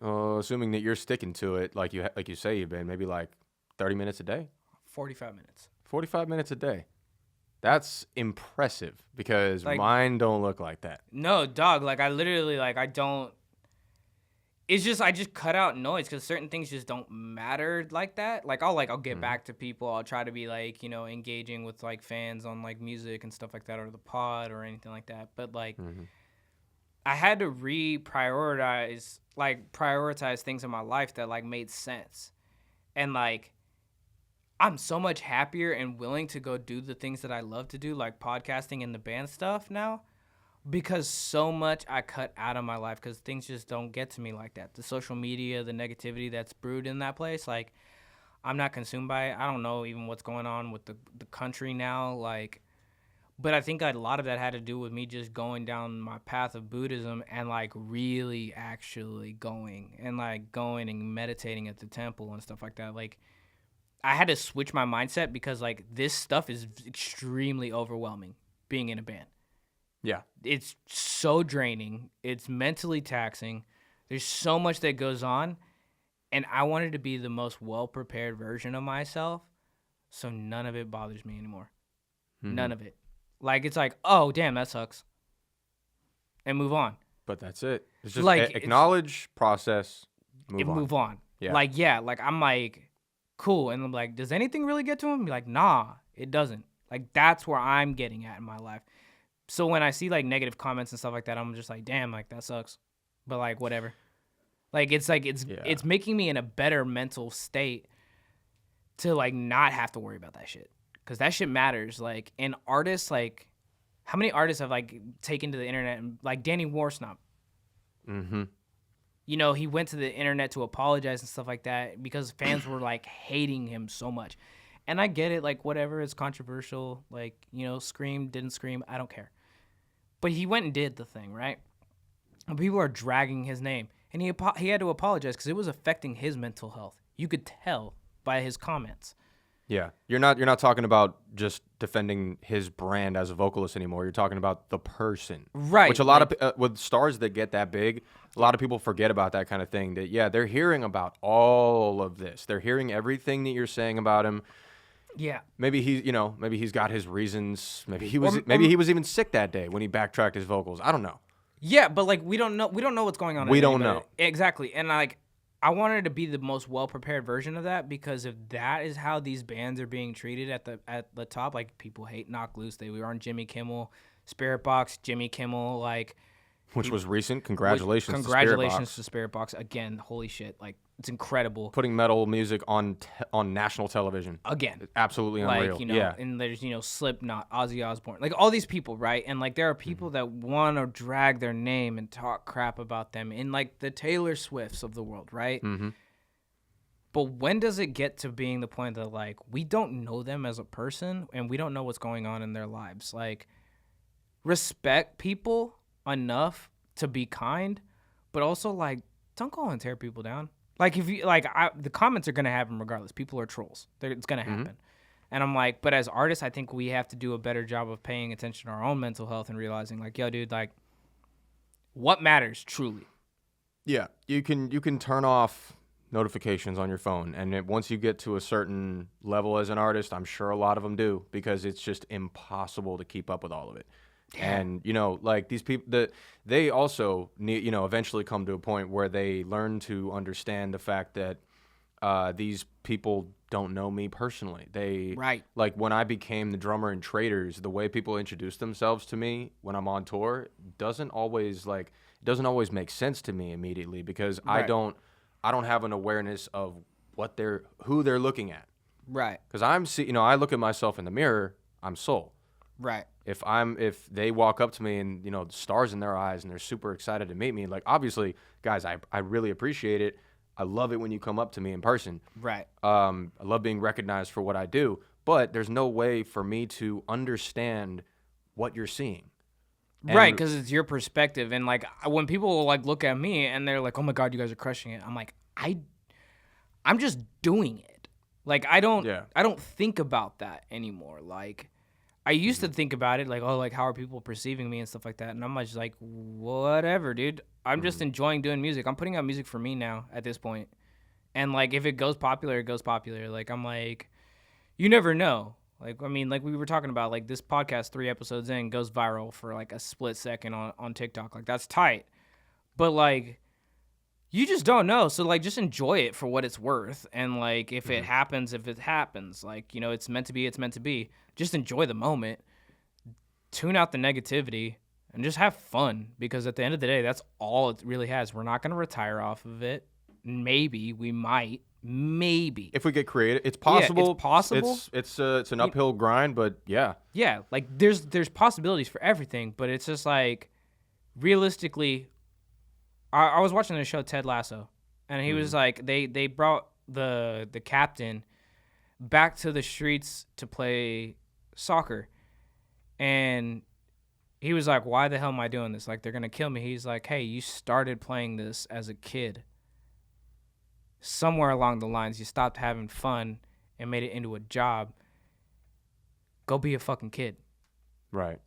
Speaker 1: Assuming that you're sticking to it, like you say you've been, maybe like 30 minutes a day?
Speaker 2: 45 minutes.
Speaker 1: 45 minutes a day. That's impressive, because
Speaker 2: like,
Speaker 1: mine don't look like that.
Speaker 2: No, dog. Like, I literally, like, I don't. It's just I just cut out noise, because certain things just don't matter like that. Like I'll get back to people. I'll try to be like, engaging with like fans on like music and stuff like that, or the pod or anything like that. But like I had to prioritize things in my life that like made sense. And like I'm so much happier and willing to go do the things that I love to do, like podcasting and the band stuff now. Because so much I cut out of my life, because things just don't get to me like that. The social media, the negativity that's brewed in that place, like, I'm not consumed by it. I don't know even what's going on with the country now, like, but I think a lot of that had to do with me just going down my path of Buddhism and, like, really actually going and meditating at the temple and stuff like that. Like, I had to switch my mindset, because, like, this stuff is extremely overwhelming, being in a band.
Speaker 1: Yeah.
Speaker 2: It's so draining. It's mentally taxing. There's so much that goes on. And I wanted to be the most well-prepared version of myself, so none of it bothers me anymore. None of it. Like, it's like, oh, damn, that sucks. And move on.
Speaker 1: But that's it. It's just
Speaker 2: like,
Speaker 1: acknowledge, process, move on.
Speaker 2: Yeah. Like, I'm like, cool. And I'm like, does anything really get to him? Be like, nah, it doesn't. Like, that's where I'm getting at in my life. So when I see like negative comments and stuff like that, I'm just like, damn, like that sucks. But like whatever. It's making me in a better mental state to like not have to worry about that shit. Cause that shit matters. Like, and artists, like how many artists have like taken to the internet, and like Danny Warsnop. He went to the internet to apologize and stuff like that, because fans were like hating him so much. And I get it, like, whatever, it's controversial. Like, scream, didn't scream, I don't care. But he went and did the thing, right? And people are dragging his name. And he had to apologize, because it was affecting his mental health. You could tell by his comments.
Speaker 1: Yeah. You're not talking about just defending his brand as a vocalist anymore. You're talking about the person.
Speaker 2: Right.
Speaker 1: Which a lot of, with stars that get that big, a lot of people forget about that kind of thing. That, yeah, they're hearing about all of this. They're hearing everything that you're saying about him.
Speaker 2: Yeah.
Speaker 1: Maybe he's got his reasons. Maybe he was even sick that day when he backtracked his vocals. I don't know.
Speaker 2: Yeah, but like we don't know what's going on.
Speaker 1: We
Speaker 2: in
Speaker 1: don't
Speaker 2: anybody.
Speaker 1: know.
Speaker 2: Exactly. And like I wanted to be the most well prepared version of that, because if that is how these bands are being treated at the top, like people hate Knock Loose. They were on Jimmy Kimmel, Spirit Box, Jimmy Kimmel, like
Speaker 1: Which was recent. Congratulations
Speaker 2: congratulations
Speaker 1: to
Speaker 2: to Spirit Box. Again, holy shit. Like it's incredible.
Speaker 1: putting metal music on national television.
Speaker 2: Again.
Speaker 1: It's absolutely
Speaker 2: Like,
Speaker 1: unreal.
Speaker 2: you know,
Speaker 1: yeah.
Speaker 2: and there's, Slipknot, Ozzy Osbourne, like all these people, right? And like there are people that want to drag their name and talk crap about them in like the Taylor Swifts of the world, right?
Speaker 1: Mm-hmm.
Speaker 2: But when does it get to being the point that like we don't know them as a person and we don't know what's going on in their lives? Like respect people enough to be kind, but also like don't go and tear people down. Like if you like, the comments are gonna happen regardless. People are trolls. It's gonna happen. And I'm like, but as artists, I think we have to do a better job of paying attention to our own mental health and realizing like, yo, dude, like, what matters truly?
Speaker 1: Yeah, you can turn off notifications on your phone, and once you get to a certain level as an artist, I'm sure a lot of them do, because it's just impossible to keep up with all of it. Yeah. And like these people, they also need, eventually come to a point where they learn to understand the fact that these people don't know me personally. They
Speaker 2: Right.
Speaker 1: Like when I became the drummer in Traders, the way people introduce themselves to me when I'm on tour doesn't always make sense to me immediately, because
Speaker 2: Right.
Speaker 1: I don't have an awareness of who they're looking at.
Speaker 2: Right.
Speaker 1: Because I look at myself in the mirror, I'm Soul.
Speaker 2: Right.
Speaker 1: If they walk up to me and stars in their eyes and they're super excited to meet me, like obviously, guys, I really appreciate it. I love it when you come up to me in person.
Speaker 2: Right.
Speaker 1: I love being recognized for what I do, but there's no way for me to understand what you're seeing.
Speaker 2: Right, because it's your perspective, and like when people like look at me and they're like, "Oh my God, you guys are crushing it," I'm like, I'm just doing it. Like I don't think about that anymore. Like I used to think about it, like, oh, like how are people perceiving me and stuff like that, and I'm just like, whatever, dude. I'm just enjoying doing music. I'm putting out music for me now at this point, and like if it goes popular, it goes popular. Like I'm like, you never know. Like, I mean, like we were talking about, like this podcast 3 episodes in goes viral for like a split second on TikTok. Like that's tight. But like, you just don't know. So like, just enjoy it for what it's worth. And like, if it happens, like, it's meant to be, it's meant to be. Just enjoy the moment, tune out the negativity, and just have fun. Because at the end of the day, that's all it really has. We're not going to retire off of it. Maybe we might. Maybe
Speaker 1: if we get creative, it's possible.
Speaker 2: Yeah, it's possible.
Speaker 1: It's an uphill grind, but yeah.
Speaker 2: Yeah, like there's possibilities for everything, but it's just like realistically. I was watching the show Ted Lasso, and he was like they brought the captain back to the streets to play soccer, and he was like, "Why the hell am I doing this? Like they're gonna kill me." He's like, "Hey, you started playing this as a kid. Somewhere along the lines, you stopped having fun and made it into a job. Go be a fucking kid."
Speaker 1: Right.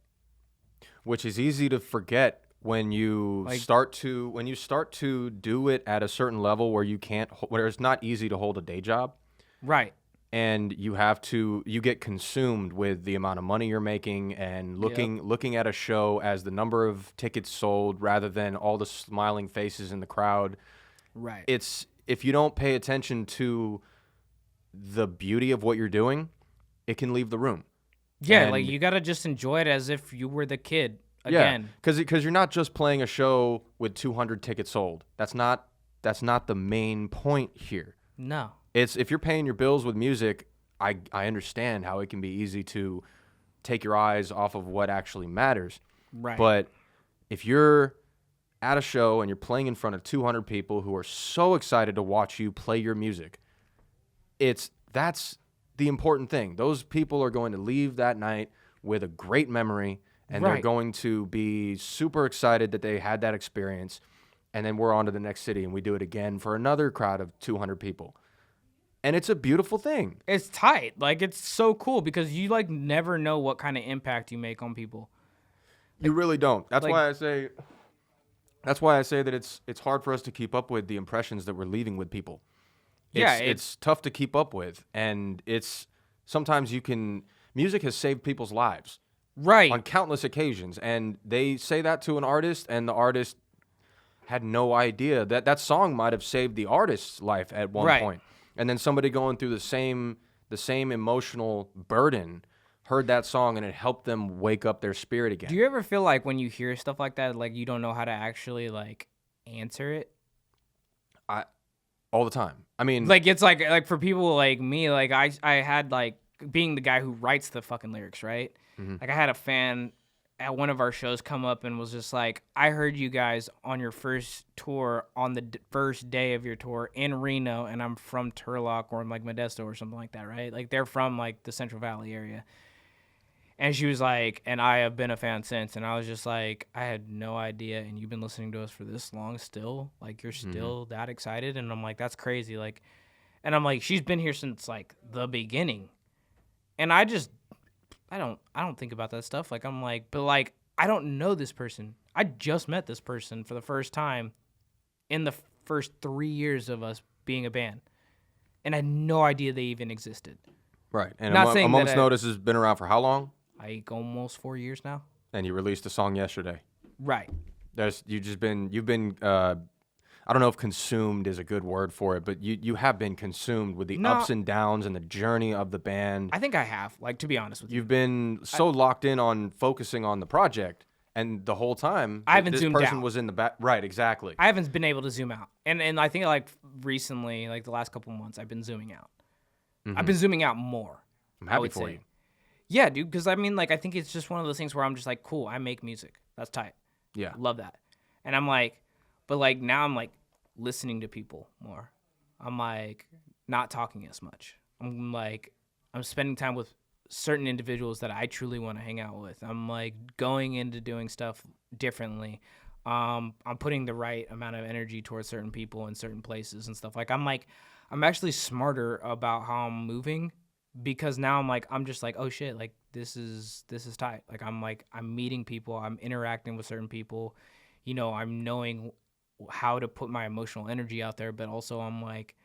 Speaker 1: Which is easy to forget when you start to do it at a certain level where it's not easy to hold a day job.
Speaker 2: Right.
Speaker 1: And you get consumed with the amount of money you're making and looking at a show as the number of tickets sold rather than all the smiling faces in the crowd.
Speaker 2: Right.
Speaker 1: If you don't pay attention to the beauty of what you're doing, it can leave the room.
Speaker 2: Yeah,
Speaker 1: and
Speaker 2: like you got to just enjoy it as if you were the kid again.
Speaker 1: Yeah, because you're not just playing a show with 200 tickets sold. That's not the main point here.
Speaker 2: No.
Speaker 1: It's if you're paying your bills with music, I understand how it can be easy to take your eyes off of what actually matters.
Speaker 2: Right.
Speaker 1: But if you're at a show and you're playing in front of 200 people who are so excited to watch you play your music, that's the important thing. Those people are going to leave that night with a great memory, and they're going to be super excited that they had that experience. And then we're on to the next city and we do it again for another crowd of 200 people. And it's a beautiful thing.
Speaker 2: It's tight. Like it's so cool because you like never know what kind of impact you make on people.
Speaker 1: You really don't. That's why I say that it's hard for us to keep up with the impressions that we're leaving with people. It's tough to keep up with, and it's sometimes music has saved people's lives.
Speaker 2: Right.
Speaker 1: on countless occasions. And they say that to an artist, and the artist had no idea that that song might have saved the artist's life at one
Speaker 2: Right.
Speaker 1: point. And then somebody going through the same emotional burden heard that song, and it helped them wake up their spirit again.
Speaker 2: Do you ever feel like when you hear stuff like that, like you don't know how to actually like answer it?
Speaker 1: All the time. I mean,
Speaker 2: Like it's like for people like me, like I had like being the guy who writes the fucking lyrics, right? Like I had a fan at one of our shows come up and was just like, I heard you guys on your first tour on the first day of your tour in Reno, and I'm from Turlock or like Modesto or something like that, right? Like they're from like the Central Valley area. And she was like, and I have been a fan since. And I was just like, I had no idea. And you've been listening to us for this long still? Like, you're still that excited? And I'm like, that's crazy. Like, and I'm like, she's been here since like the beginning. And I don't think about that stuff. Like, I'm like, but like, I don't know this person. I just met this person for the first time in the first 3 years of us being a band. And I had no idea they even existed.
Speaker 1: right. And
Speaker 2: Not saying
Speaker 1: Amongst
Speaker 2: that
Speaker 1: Notice has been around for how long?
Speaker 2: Like almost 4 years now.
Speaker 1: And you released a song yesterday.
Speaker 2: Right.
Speaker 1: You've been I don't know if consumed is a good word for it, but you have been consumed with the
Speaker 2: No.
Speaker 1: ups and downs and the journey of the band.
Speaker 2: I think I have, like, to be honest with you.
Speaker 1: You've been so locked in on focusing on the project, and the whole time
Speaker 2: I haven't
Speaker 1: this
Speaker 2: zoomed
Speaker 1: person
Speaker 2: out.
Speaker 1: was in the back. Right, exactly.
Speaker 2: I haven't been able to zoom out. And I think, like, recently, like, the last couple months, I've been zooming out. I've been zooming out more.
Speaker 1: I'm
Speaker 2: I
Speaker 1: happy
Speaker 2: would
Speaker 1: for
Speaker 2: say.
Speaker 1: you.
Speaker 2: Yeah, dude, because, I mean, like, I think it's just one of those things where I'm just like, cool, I make music. That's tight.
Speaker 1: Yeah.
Speaker 2: Love that. And I'm like, but, like, now I'm, like, listening to people more. I'm, like, not talking as much. I'm, like, I'm spending time with certain individuals that I truly want to hang out with. I'm, like, going into doing stuff differently. I'm putting the right amount of energy towards certain people in certain places and stuff. Like, I'm actually smarter about how I'm moving because now I'm just like, oh shit, like this is tight. Like I'm meeting people, I'm interacting with certain people, you know, I'm knowing how to put my emotional energy out there, but also I'm like,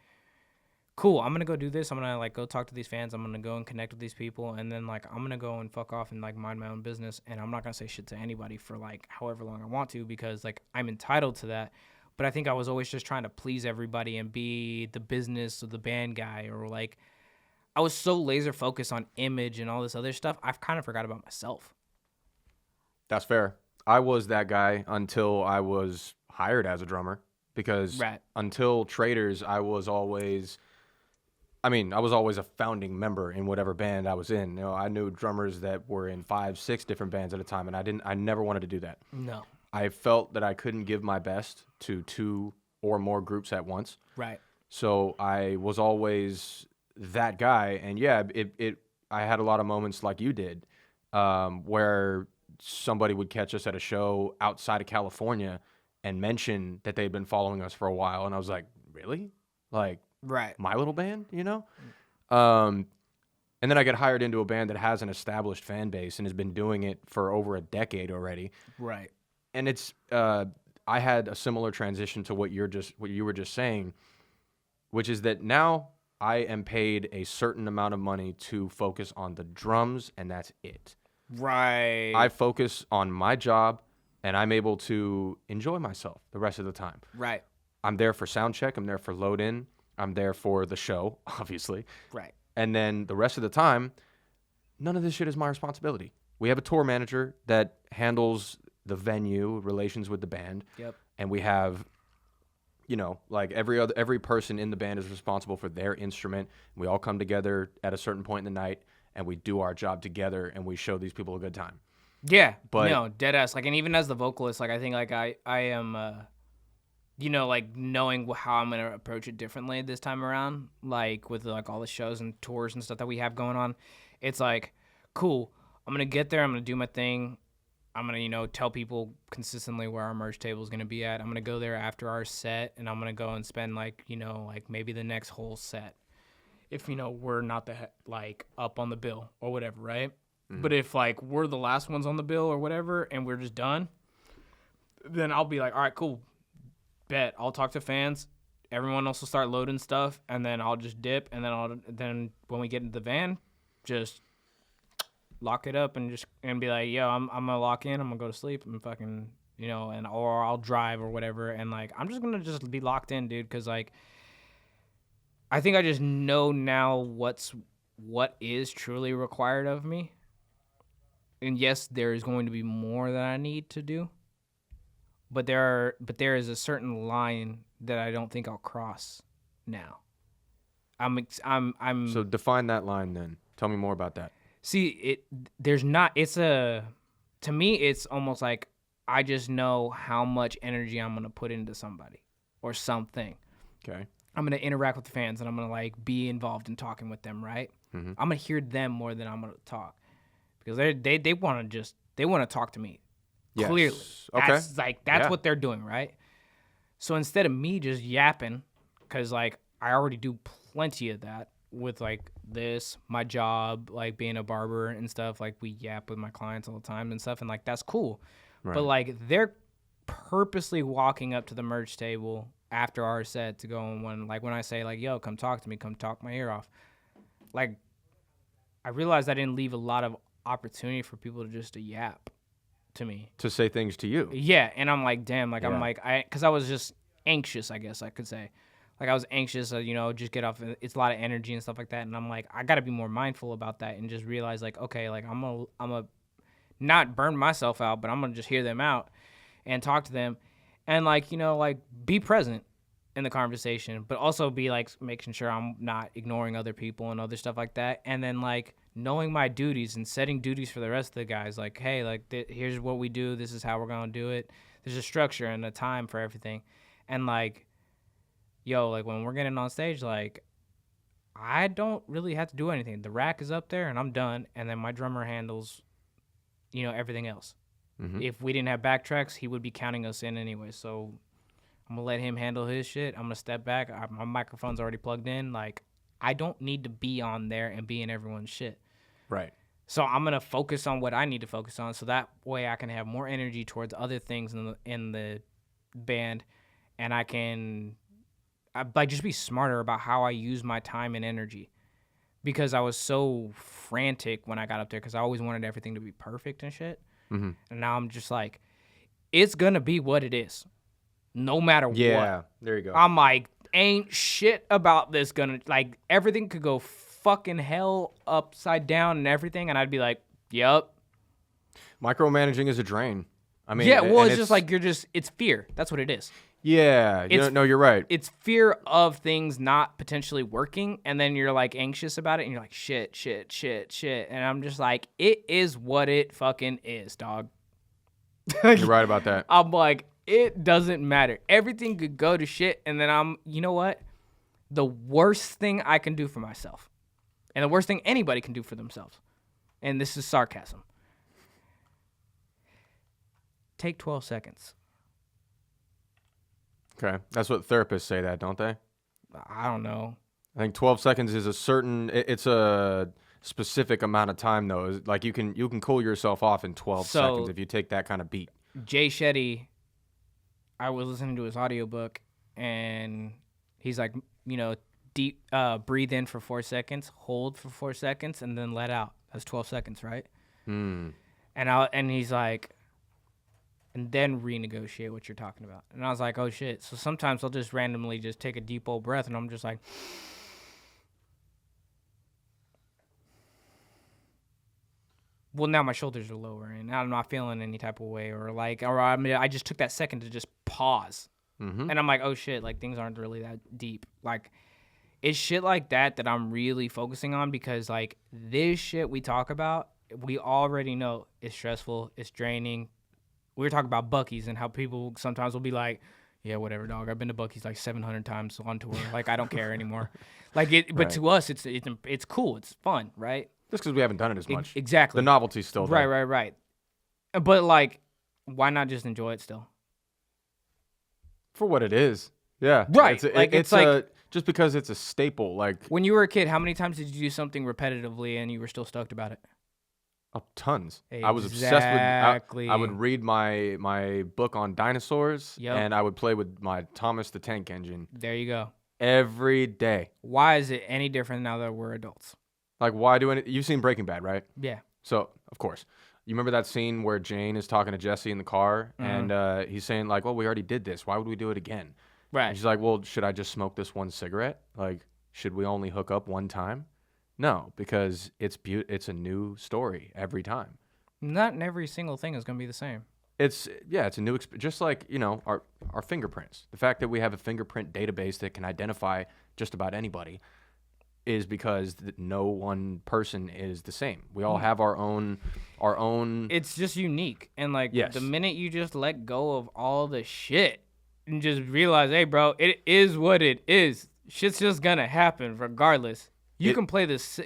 Speaker 2: cool, I'm gonna go do this. I'm gonna like go talk to these fans. I'm gonna go and connect with these people, and then like I'm gonna go and fuck off and like mind my own business. And I'm not gonna say shit to anybody for like however long I want to because like I'm entitled to that. But I think I was always just trying to please everybody and be the business or the band guy, or like I was so laser focused on image and all this other stuff. I've kind of forgot about myself.
Speaker 1: That's fair. I was that guy until I was hired as a drummer because
Speaker 2: Right.
Speaker 1: until Traders, I was always a founding member in whatever band I was in. You know, I knew drummers that were in 5, 6 different bands at a time, and I never wanted to do that.
Speaker 2: No.
Speaker 1: I felt that I couldn't give my best to 2 or more groups at once.
Speaker 2: Right.
Speaker 1: So I was always that guy, and yeah, I had a lot of moments like you did, where somebody would catch us at a show outside of California and mention that they'd been following us for a while, and I was like, really? Like,
Speaker 2: Right.
Speaker 1: my little band, you know? And then I get hired into a band that has an established fan base and has been doing it for over a decade already.
Speaker 2: Right.
Speaker 1: And it's I had a similar transition to what you were just saying, which is that now I am paid a certain amount of money to focus on the drums, and that's it.
Speaker 2: Right.
Speaker 1: I focus on my job, and I'm able to enjoy myself the rest of the time.
Speaker 2: Right.
Speaker 1: I'm there for sound check. I'm there for load in. I'm there for the show, obviously.
Speaker 2: Right.
Speaker 1: And then the rest of the time, none of this shit is my responsibility. We have a tour manager that handles the venue, relations with the band.
Speaker 2: Yep.
Speaker 1: And we have, you know, like every person in the band is responsible for their instrument. We all come together at a certain point in the night and we do our job together and we show these people a good time.
Speaker 2: Yeah,
Speaker 1: But-
Speaker 2: no, dead ass. Like, and even as the vocalist, like, I think, like, I am, you know, like, knowing how I'm gonna approach it differently this time around, like, with, like, all the shows and tours and stuff that we have going on, it's like, cool, I'm gonna get there, I'm gonna do my thing, I'm gonna, you know, tell people consistently where our merch table is gonna be at, I'm gonna go there after our set, and I'm gonna go and spend, like, you know, like, maybe the next whole set, if, you know, we're not like, up on the bill, or whatever, right? But if, like, we're the last ones on the bill or whatever and we're just done, then I'll be like, all right, cool. Bet. I'll talk to fans. Everyone else will start loading stuff, and then I'll just dip, and then when we get into the van, just lock it up and be like, yo, I'm gonna lock in. I'm gonna go to sleep and fucking, or I'll drive or whatever. And like, I'm just gonna just be locked in, dude. Cause like, I think I just know now what is truly required of me. And yes, there is going to be more that I need to do. But there is a certain line that I don't think I'll cross now.
Speaker 1: So define that line then. Tell me more about that.
Speaker 2: See, to me, it's almost like I just know how much energy I'm going to put into somebody or something.
Speaker 1: Okay.
Speaker 2: I'm going to interact with the fans and I'm going to like be involved in talking with them, right? Mm-hmm. I'm going to hear them more than I'm going to talk because they want to talk to me.
Speaker 1: Yes.
Speaker 2: Clearly.
Speaker 1: Okay.
Speaker 2: That's what they're doing, right? So instead of me just yapping, because like I already do plenty of that with like my job, like being a barber and stuff, like we yap with my clients all the time and stuff, and like that's cool. Right. But like they're purposely walking up to the merch table after our set to go and when I say like, yo, come talk to me, come talk my ear off. Like I realized I didn't leave a lot of opportunity for people to just yap to me.
Speaker 1: To say things to you.
Speaker 2: Yeah, and I'm like, damn, like I'm like, because I was just anxious, I guess I could say. Like I was anxious, just get off. It's a lot of energy and stuff like that, and I'm like, I gotta be more mindful about that and just realize like, okay, like I'm gonna not burn myself out, but I'm gonna just hear them out and talk to them, and like be present in the conversation, but also be like making sure I'm not ignoring other people and other stuff like that, and then like knowing my duties and setting duties for the rest of the guys. Like, hey, like here's what we do. This is how we're gonna do it. There's a structure and a time for everything, and like. Yo, like when we're getting on stage, like I don't really have to do anything. The rack is up there and I'm done. And then my drummer handles, everything else. Mm-hmm. If we didn't have backtracks, he would be counting us in anyway. So I'm going to let him handle his shit. I'm going to step back. My microphone's already plugged in. Like I don't need to be on there and be in everyone's shit.
Speaker 1: Right.
Speaker 2: So I'm going to focus on what I need to focus on. So that way I can have more energy towards other things in the band. And I can... just be smarter about how I use my time and energy, because I was so frantic when I got up there because I always wanted everything to be perfect and shit. Mm-hmm. And now I'm just like, it's gonna be what it is, no matter what.
Speaker 1: Yeah, there you go.
Speaker 2: I'm like, ain't shit about this gonna like everything could go fucking hell upside down and everything, and I'd be like, yep.
Speaker 1: Micromanaging is a drain. I mean,
Speaker 2: yeah, well, it's just like it's fear. That's what it is.
Speaker 1: Yeah, no, you're right.
Speaker 2: It's fear of things not potentially working, and then you're like anxious about it, and you're like, shit. And I'm just like, it is what it fucking is, dog.
Speaker 1: You're right about that.
Speaker 2: I'm like, it doesn't matter. Everything could go to shit, and then you know what? The worst thing I can do for myself, and the worst thing anybody can do for themselves, and this is sarcasm, take 12 seconds.
Speaker 1: Okay. That's what therapists say that, don't they?
Speaker 2: I don't know.
Speaker 1: I think 12 seconds is it's a specific amount of time though. Like you can cool yourself off in 12 seconds if you take that kind of beat.
Speaker 2: Jay Shetty, I was listening to his audiobook and he's like, deep breathe in for 4 seconds, hold for 4 seconds, and then let out. That's 12 seconds, right? And he's like, and then renegotiate what you're talking about. And I was like, oh, shit. So sometimes I'll just randomly just take a deep old breath, and I'm just like, well, now my shoulders are lower, and I'm not feeling any type of way. I just took that second to just pause. Mm-hmm. And I'm like, oh, shit, like, things aren't really that deep. Like, it's shit like that I'm really focusing on because, like, this shit we talk about, we already know it's stressful, it's draining. We were talking about Buc-ee's and how people sometimes will be like, yeah, whatever, dog. I've been to Buc-ee's like 700 times on tour. Like, I don't care anymore. But right. To us, it's cool. It's fun, right?
Speaker 1: Just because we haven't done it as much.
Speaker 2: Exactly.
Speaker 1: The novelty's still there.
Speaker 2: Right. But, like, why not just enjoy it still?
Speaker 1: For what it is. Yeah.
Speaker 2: Right.
Speaker 1: It's just because it's a staple. Like,
Speaker 2: when you were a kid, how many times did you do something repetitively and you were still stoked about it?
Speaker 1: Oh, tons.
Speaker 2: Exactly.
Speaker 1: I was obsessed with. I would read my book on dinosaurs, and I would play with my Thomas the Tank Engine.
Speaker 2: There you go.
Speaker 1: Every day.
Speaker 2: Why is it any different now that we're adults?
Speaker 1: Like, why do you've seen Breaking Bad, right?
Speaker 2: Yeah.
Speaker 1: So, of course, you remember that scene where Jane is talking to Jesse in the car, and he's saying, like, well, we already did this. Why would we do it again?
Speaker 2: Right.
Speaker 1: And she's like, well, should I just smoke this one cigarette? Like, should we only hook up one time? No, because it's a new story every time.
Speaker 2: Not every single thing is going to be the same.
Speaker 1: It's a new just like, our fingerprints. The fact that we have a fingerprint database that can identify just about anybody is because no one person is the same. We all have our own.
Speaker 2: It's just unique. And like
Speaker 1: Yes.
Speaker 2: the minute you just let go of all the shit and just realize, hey, bro, it is what it is. Shit's just going to happen regardless. You can play this.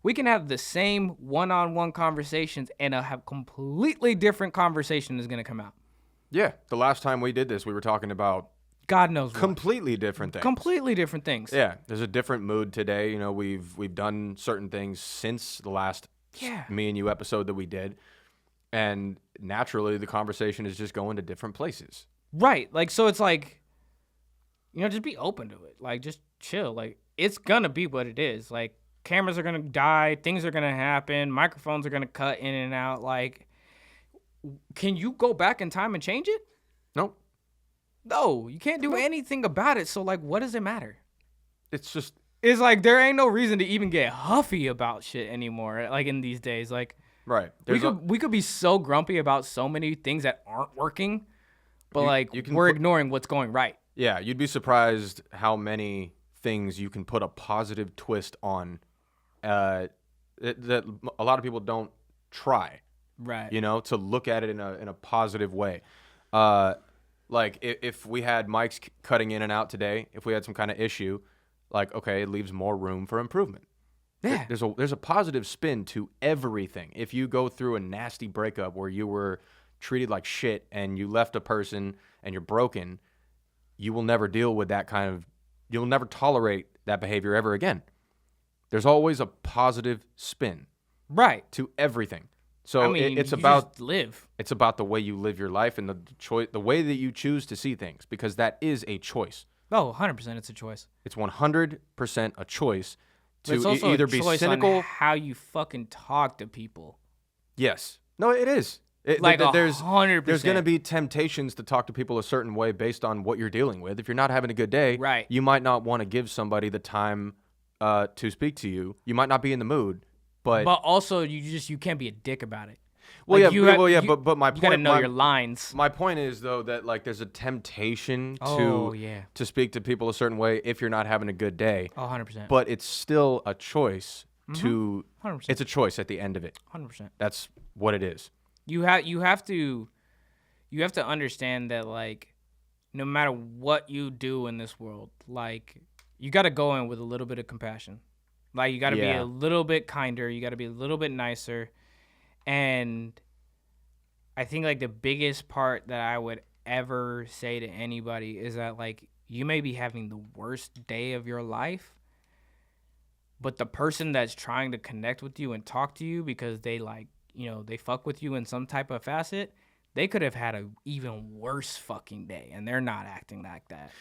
Speaker 2: We can have the same one-on-one conversations and a completely different conversation is going to come out.
Speaker 1: Yeah. The last time we did this, we were talking about
Speaker 2: God knows what.
Speaker 1: completely different things.
Speaker 2: Completely different things.
Speaker 1: Yeah. There's a different mood today. You know, we've done certain things since the last me and you episode that we did. And naturally, the conversation is just going to different places.
Speaker 2: Right. Like, so it's like, just be open to it. Like, just chill. Like, it's going to be what it is. Like, cameras are going to die. Things are going to happen. Microphones are going to cut in and out. Like, can you go back in time and change it?
Speaker 1: Nope.
Speaker 2: No, you can't do anything about it. So, like, what does it matter?
Speaker 1: It's just.
Speaker 2: It's like there ain't no reason to even get huffy about shit anymore. Like, in these days. Like,
Speaker 1: Right.
Speaker 2: we could be so grumpy about so many things that aren't working, but we're ignoring what's going right.
Speaker 1: Yeah, you'd be surprised how many things you can put a positive twist on that a lot of people don't try.
Speaker 2: Right.
Speaker 1: To look at it in a positive way. Like if we had mics cutting in and out today, if we had some kind of issue, like, okay, it leaves more room for improvement.
Speaker 2: Yeah.
Speaker 1: There's a positive spin to everything. If you go through a nasty breakup where you were treated like shit and you left a person and you're broken, you will never deal with that you'll never tolerate that behavior ever again. There's always a positive spin
Speaker 2: Right.
Speaker 1: to everything. So
Speaker 2: I mean,
Speaker 1: it's
Speaker 2: you
Speaker 1: about
Speaker 2: just live.
Speaker 1: It's about the way you live your life and the way that you choose to see things, because that is a choice.
Speaker 2: Oh, 100% it's a choice.
Speaker 1: It's 100% a choice
Speaker 2: But it's
Speaker 1: to
Speaker 2: also
Speaker 1: either
Speaker 2: a
Speaker 1: be
Speaker 2: choice
Speaker 1: cynical.
Speaker 2: on how you fucking talk to people.
Speaker 1: Yes. No, it is.
Speaker 2: Like
Speaker 1: there's
Speaker 2: 100%.
Speaker 1: There's going to be temptations to talk to people a certain way based on what you're dealing with. If you're not having a good day,
Speaker 2: Right.
Speaker 1: you might not want to give somebody the time to speak to you. You might not be in the mood, but
Speaker 2: also you can't be a dick about it.
Speaker 1: well,
Speaker 2: Like,
Speaker 1: yeah,
Speaker 2: you
Speaker 1: but my
Speaker 2: You gotta
Speaker 1: point,
Speaker 2: know your lines.
Speaker 1: my point is though that like there's a temptation
Speaker 2: Oh, yeah.
Speaker 1: to speak to people a certain way if you're not having a good day,
Speaker 2: Oh, 100%.
Speaker 1: but it's still a choice to.
Speaker 2: 100%.
Speaker 1: It's a choice at the end of it.
Speaker 2: 100%.
Speaker 1: That's what it is.
Speaker 2: You have to understand that, like, no matter what you do in this world, like, you got to go in with a little bit of compassion. Like, you got to be
Speaker 1: Yeah.
Speaker 2: a little bit kinder. You got to be a little bit nicer. And I think, like, the biggest part that I would ever say to anybody is that, like, you may be having the worst day of your life, but the person that's trying to connect with you and talk to you because they, like, they fuck with you in some type of facet, they could have had an even worse fucking day, and they're not acting like that.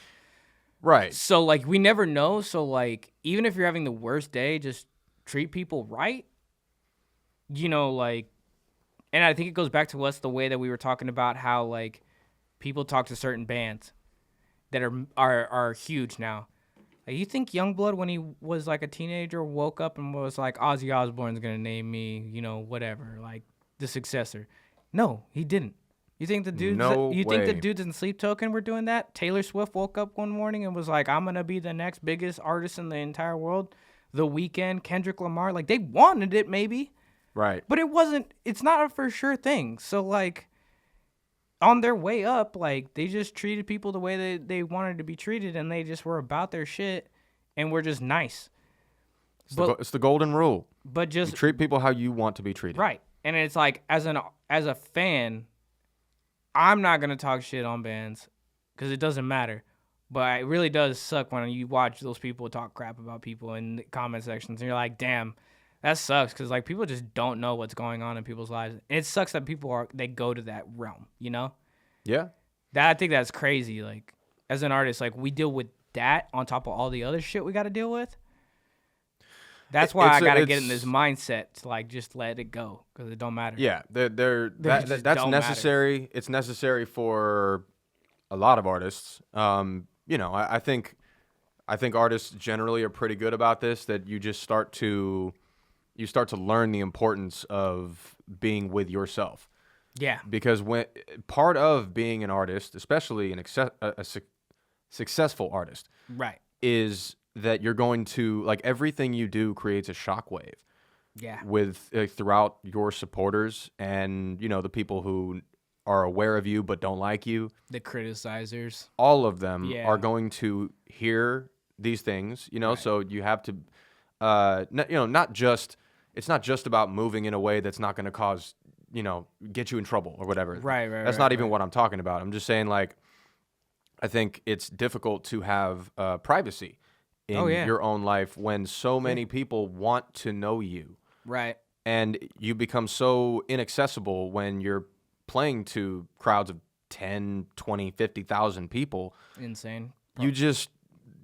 Speaker 1: Right.
Speaker 2: So, like, we never know. So, like, even if you're having the worst day, just treat people right. Like, and I think it goes back to us the way that we were talking about how, like, people talk to certain bands that are huge now. Like, you think Youngblood, when he was, like, a teenager, woke up and was like, Ozzy Osbourne's gonna name me, whatever, like, the successor? No, he didn't. You think the dudes? Think the dudes in Sleep Token were doing that? Taylor Swift woke up one morning and was like, "I'm gonna be the next biggest artist in the entire world." The Weeknd, Kendrick Lamar, like, they wanted it maybe,
Speaker 1: Right.
Speaker 2: but it wasn't. It's not a for sure thing. So, like, on their way up, like, they just treated people the way they wanted to be treated, and they just were about their shit, and were just nice.
Speaker 1: It's the golden rule.
Speaker 2: But just
Speaker 1: You treat people how you want to be treated.
Speaker 2: right, and it's like, as a fan, I'm not gonna talk shit on bands because it doesn't matter. But it really does suck when you watch those people talk crap about people in the comment sections, and you're like, damn, that sucks, because, like, people just don't know what's going on in people's lives. And it sucks that they go to that realm,
Speaker 1: Yeah.
Speaker 2: I think that's crazy. Like, as an artist, like, we deal with that on top of all the other shit we got to deal with. That's why I
Speaker 1: it's a-
Speaker 2: gotta get in this
Speaker 1: it's-
Speaker 2: mindset to like just let it go because it don't matter.
Speaker 1: Yeah,
Speaker 2: just
Speaker 1: that's
Speaker 2: don't matter.
Speaker 1: necessary. It's necessary for a lot of artists. You know, I think artists generally are pretty good about this. That you just start to learn the importance of being with yourself.
Speaker 2: Yeah.
Speaker 1: Because when part of being an artist, especially successful artist,
Speaker 2: Right.
Speaker 1: is that you're going to like everything you do creates a shockwave
Speaker 2: Yeah.
Speaker 1: with throughout your supporters and you know the people who are aware of you but don't like you.
Speaker 2: The criticizers.
Speaker 1: All of them
Speaker 2: Yeah.
Speaker 1: are going to hear these things, you know.
Speaker 2: Right.
Speaker 1: So you have to, not just it's not just about moving in a way that's not going to cause get you in trouble or whatever.
Speaker 2: Right.
Speaker 1: That's not even what I'm talking about. I'm just saying like I think it's difficult to have privacy in
Speaker 2: Oh, yeah.
Speaker 1: your own life when so many people want to know you.
Speaker 2: Right.
Speaker 1: And you become so inaccessible when you're playing to crowds of 10, 20, 50,000 people.
Speaker 2: Insane.
Speaker 1: You just,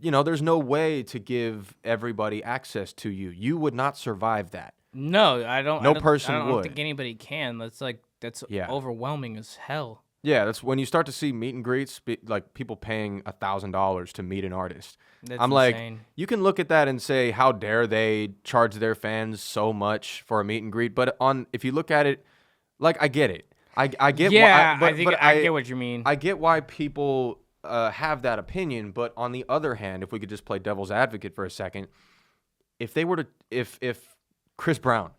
Speaker 1: there's no way to give everybody access to you. You would not survive that.
Speaker 2: No, I don't.
Speaker 1: No
Speaker 2: I don't,
Speaker 1: person
Speaker 2: I don't
Speaker 1: would.
Speaker 2: think anybody can. That's
Speaker 1: Yeah.
Speaker 2: overwhelming as hell.
Speaker 1: Yeah, that's when you start to see meet and greets, like people paying $1,000 to meet an artist.
Speaker 2: That's
Speaker 1: I'm like,
Speaker 2: insane.
Speaker 1: you can look at that and say, how dare they charge their fans so much for a meet and greet? But if you look at it, like I get it. I get.
Speaker 2: Yeah,
Speaker 1: why,
Speaker 2: I think I get what you mean.
Speaker 1: I get why people have that opinion, but on the other hand, if we could just play devil's advocate for a second, if they were to, if Chris Brown,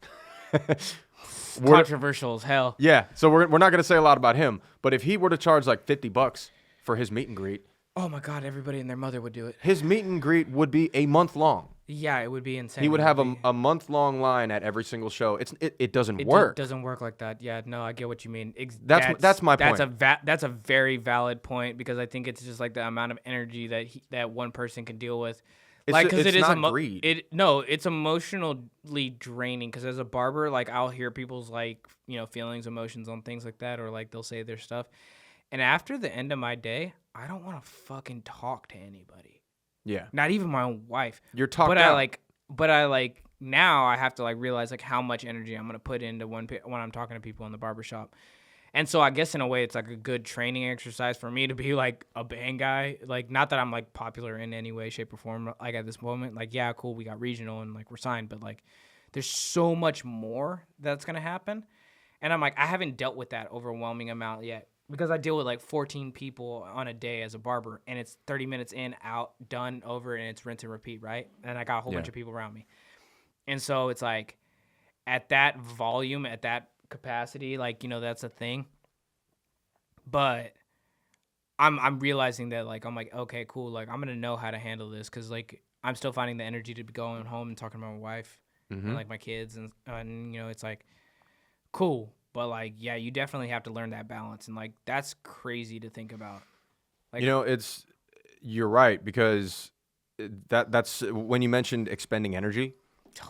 Speaker 2: Controversial as hell.
Speaker 1: yeah, so we're not gonna say a lot about him, but if he were to charge like $50 for his meet and greet,
Speaker 2: Oh my God, everybody and their mother would do it.
Speaker 1: his meet and greet would be a month long.
Speaker 2: Yeah, it would be insane.
Speaker 1: He would
Speaker 2: It
Speaker 1: have
Speaker 2: be-
Speaker 1: a month long line at every single show. It doesn't
Speaker 2: It
Speaker 1: work.
Speaker 2: doesn't work like that. Yeah, no, I get what you mean.
Speaker 1: That's my point.
Speaker 2: That's a very valid point because I think it's just like the amount of energy that one person can deal with.
Speaker 1: It's
Speaker 2: it is
Speaker 1: not greed.
Speaker 2: It's emotionally draining because as a barber, like I'll hear people's like feelings, emotions on things like that, or like they'll say their stuff, and after the end of my day, I don't want to fucking talk to anybody.
Speaker 1: Yeah,
Speaker 2: Not even my own wife.
Speaker 1: you're talked
Speaker 2: But
Speaker 1: out.
Speaker 2: I like now I have to like realize like how much energy I'm gonna put into when I'm talking to people in the barbershop. And so I guess in a way it's like a good training exercise for me to be like a band guy. Like not that I'm like popular in any way, shape, or form. Like at this moment, like yeah, cool, we got regional and like we're signed, but like there's so much more that's gonna happen. And I'm like, I haven't dealt with that overwhelming amount yet. Because I deal with like 14 people on a day as a barber, and it's 30 minutes in, out, done, over, and it's rinse and repeat, right? And I got a whole bunch of people around me. And so it's like at that volume, at that capacity, like, that's a thing. But I'm realizing that like I'm like, okay, cool, like I'm gonna know how to handle this because like I'm still finding the energy to be going home and talking to my wife and like my kids and it's like cool. But, like, yeah, you definitely have to learn that balance. And, like, that's crazy to think about. Like,
Speaker 1: You're right, because that's when you mentioned expending energy,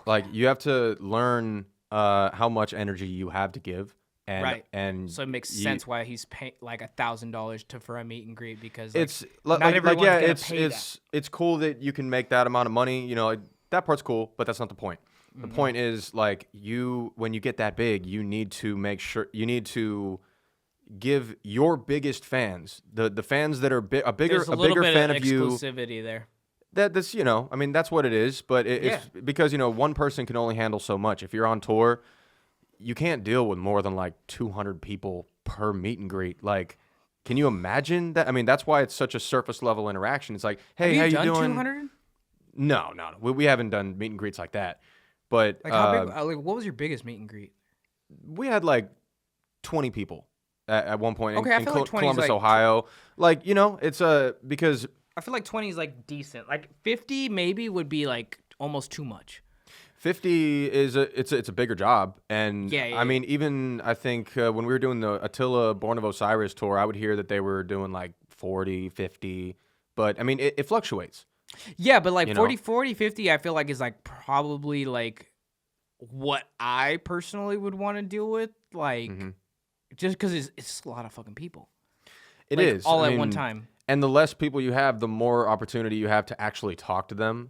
Speaker 1: like, you have to learn how much energy you have to give. And,
Speaker 2: right.
Speaker 1: And
Speaker 2: so it makes sense why he's paying, like, $1,000 for a meet and greet because, like,
Speaker 1: it's
Speaker 2: not
Speaker 1: like
Speaker 2: everyone's
Speaker 1: yeah,
Speaker 2: gonna pay
Speaker 1: it's cool that you can make that amount of money. Like, that part's cool, but that's not the point. The point is, like, when you get that big, you need to make sure you need to give your biggest fans, the fans that are a bigger fan of you.
Speaker 2: Exclusivity there.
Speaker 1: That's I mean, that's what it is. But it's because one person can only handle so much. If you're on tour, you can't deal with more than like 200 people per meet and greet. Like, can you imagine that? I mean, that's why it's such a surface level interaction. It's like, hey, how you doing?
Speaker 2: 200?
Speaker 1: No. We haven't done meet and greets like that. But
Speaker 2: like how big? Like, what was your biggest meet and greet?
Speaker 1: We had like 20 people at one point in
Speaker 2: like
Speaker 1: Columbus, Ohio. Like it's because
Speaker 2: I feel like 20 is like decent. Like 50 maybe would be like almost too much.
Speaker 1: 50 is it's a bigger job, and I mean even I think when we were doing the Attila Born of Osiris tour, I would hear that they were doing like 40, 50, but I mean it fluctuates.
Speaker 2: Yeah, but like 40, 50, I feel like is like probably like what I personally would want to deal with, like just because it's a lot of fucking people.
Speaker 1: It
Speaker 2: like,
Speaker 1: is
Speaker 2: all at one time.
Speaker 1: And the less people you have, the more opportunity you have to actually talk to them.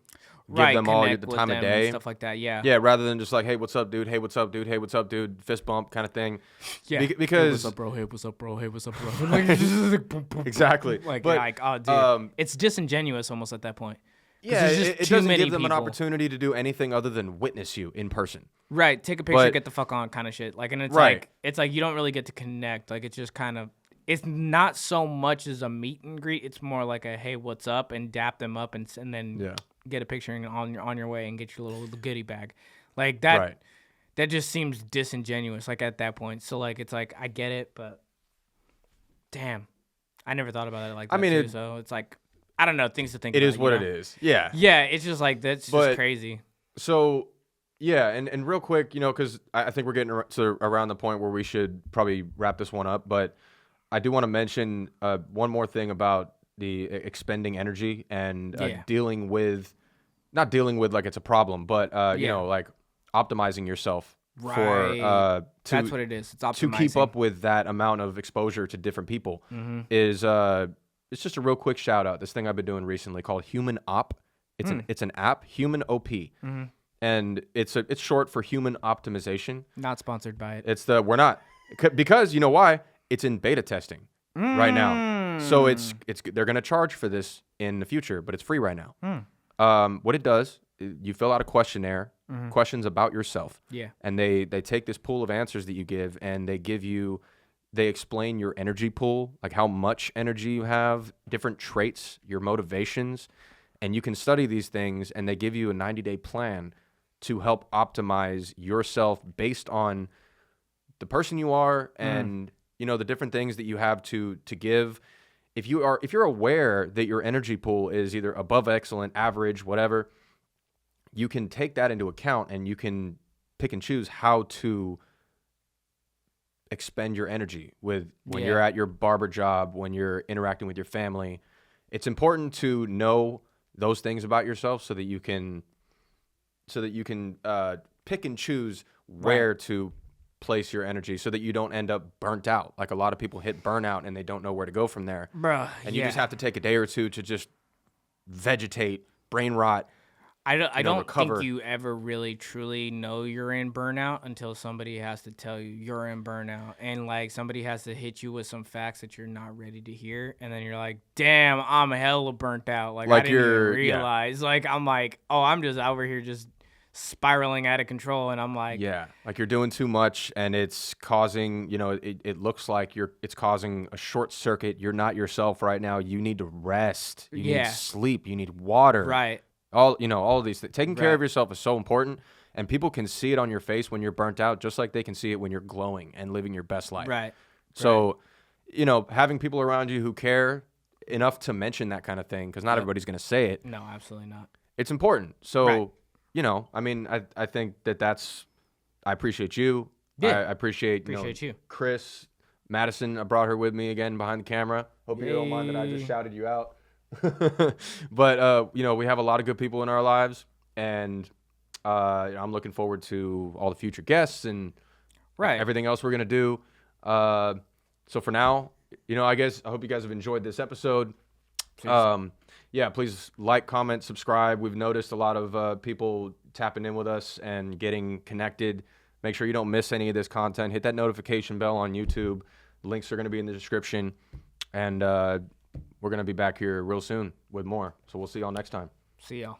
Speaker 2: right,
Speaker 1: them all the
Speaker 2: connect with
Speaker 1: time of
Speaker 2: them and
Speaker 1: day.
Speaker 2: stuff like that. Yeah.
Speaker 1: Yeah, rather than just like, hey, what's up, dude? Hey, what's up, dude? Hey, what's up, dude? Fist bump kind of thing.
Speaker 2: Yeah.
Speaker 1: Because
Speaker 2: hey, what's up, bro? Hey, what's up, bro? Hey, what's up, bro? Like, boom, boom, boom.
Speaker 1: Exactly.
Speaker 2: Like,
Speaker 1: But,
Speaker 2: oh, dude, it's disingenuous almost at that point. 'Cause
Speaker 1: yeah,
Speaker 2: there's just
Speaker 1: it
Speaker 2: too
Speaker 1: doesn't
Speaker 2: many
Speaker 1: give them an
Speaker 2: people.
Speaker 1: opportunity to do anything other than witness you in person.
Speaker 2: Right. Take a picture,
Speaker 1: But-
Speaker 2: get the fuck on, kind of shit. Like, and it's
Speaker 1: Right.
Speaker 2: like you don't really get to connect. Like, it's just kind of. It's not so much as a meet and greet. It's more like a hey, what's up, and dap them up, and then
Speaker 1: Yeah.
Speaker 2: get a picture and on your way and get your little goodie bag, like that.
Speaker 1: Right.
Speaker 2: That just seems disingenuous. Like at that point, so like it's like I get it, but damn, I never thought about it like that.
Speaker 1: I mean,
Speaker 2: too,
Speaker 1: it-
Speaker 2: so it's like I don't know, things to think.
Speaker 1: It
Speaker 2: about,
Speaker 1: is what
Speaker 2: you
Speaker 1: it
Speaker 2: know?
Speaker 1: is. Yeah.
Speaker 2: Yeah, it's just like that's
Speaker 1: But-
Speaker 2: just crazy.
Speaker 1: So, yeah, and real quick, because I think we're getting to around the point where we should probably wrap this one up. But I do want to mention one more thing about the expending energy and
Speaker 2: Yeah.
Speaker 1: not dealing with like it's a problem, but
Speaker 2: Yeah.
Speaker 1: like optimizing yourself
Speaker 2: Right.
Speaker 1: for
Speaker 2: That's what it is. It's
Speaker 1: to
Speaker 2: optimizing.
Speaker 1: keep up with that amount of exposure to different people is it's just a real quick shout out. This thing I've been doing recently called Human Op. It's an app, Human OP, and it's short for Human Optimization.
Speaker 2: Not sponsored by it.
Speaker 1: We're not because you know why? It's in beta testing right now, so they're gonna charge for this in the future, but it's free right now. What it does, you fill out a questionnaire, questions about yourself.
Speaker 2: Yeah.
Speaker 1: And they take this pool of answers that you give, and they explain your energy pool, like how much energy you have, different traits, your motivations, and you can study these things, and they give you a 90-day plan to help optimize yourself based on the person you are and the different things that you have to give. If you're aware that your energy pool is either above excellent, average, whatever, you can take that into account and you can pick and choose how to expend your energy when you're at your barber job, when you're interacting with your family. It's important to know those things about yourself so that you can pick and choose where to place your energy so that you don't end up burnt out. Like a lot of people hit burnout and they don't know where to go from there.
Speaker 2: Bruh,
Speaker 1: And you just have to take a day or two to just vegetate, brain rot.
Speaker 2: I don't
Speaker 1: recover.
Speaker 2: think you ever really truly know you're in burnout until somebody has to tell you you're in burnout, and like somebody has to hit you with some facts that you're not ready to hear, and then you're like, damn, I'm hella burnt out. Like I didn't even realize. Like I'm like, oh, I'm just over here just spiraling out of control, and I'm like,
Speaker 1: Yeah, like you're doing too much and it's causing, it looks like it's causing a short circuit. You're not yourself right now. You need to rest. You need sleep. You need water.
Speaker 2: right.
Speaker 1: All of these things. Taking care of
Speaker 2: Right.
Speaker 1: yourself is so important, and people can see it on your face when you're burnt out, just like they can see it when you're glowing and living your best life.
Speaker 2: Right.
Speaker 1: So, having people around you who care enough to mention that kind of thing, because not everybody's going to say it,
Speaker 2: No, absolutely not.
Speaker 1: it's important. So,
Speaker 2: Right.
Speaker 1: I mean, I think that's, I appreciate you.
Speaker 2: Yeah.
Speaker 1: I appreciate
Speaker 2: You.
Speaker 1: Chris, Madison. I brought her with me again behind the camera. Hope you don't mind that I just
Speaker 2: Yay.
Speaker 1: shouted you out. But we have a lot of good people in our lives, and I'm looking forward to all the future guests and
Speaker 2: Right.
Speaker 1: everything else we're gonna do. So for now, I guess I hope you guys have enjoyed this episode. Please like, comment, subscribe. We've noticed a lot of people tapping in with us and getting connected. Make sure you don't miss any of this content. Hit that notification bell on YouTube. Links are going to be in the description. And we're going to be back here real soon with more. So we'll see y'all next time.
Speaker 2: See y'all.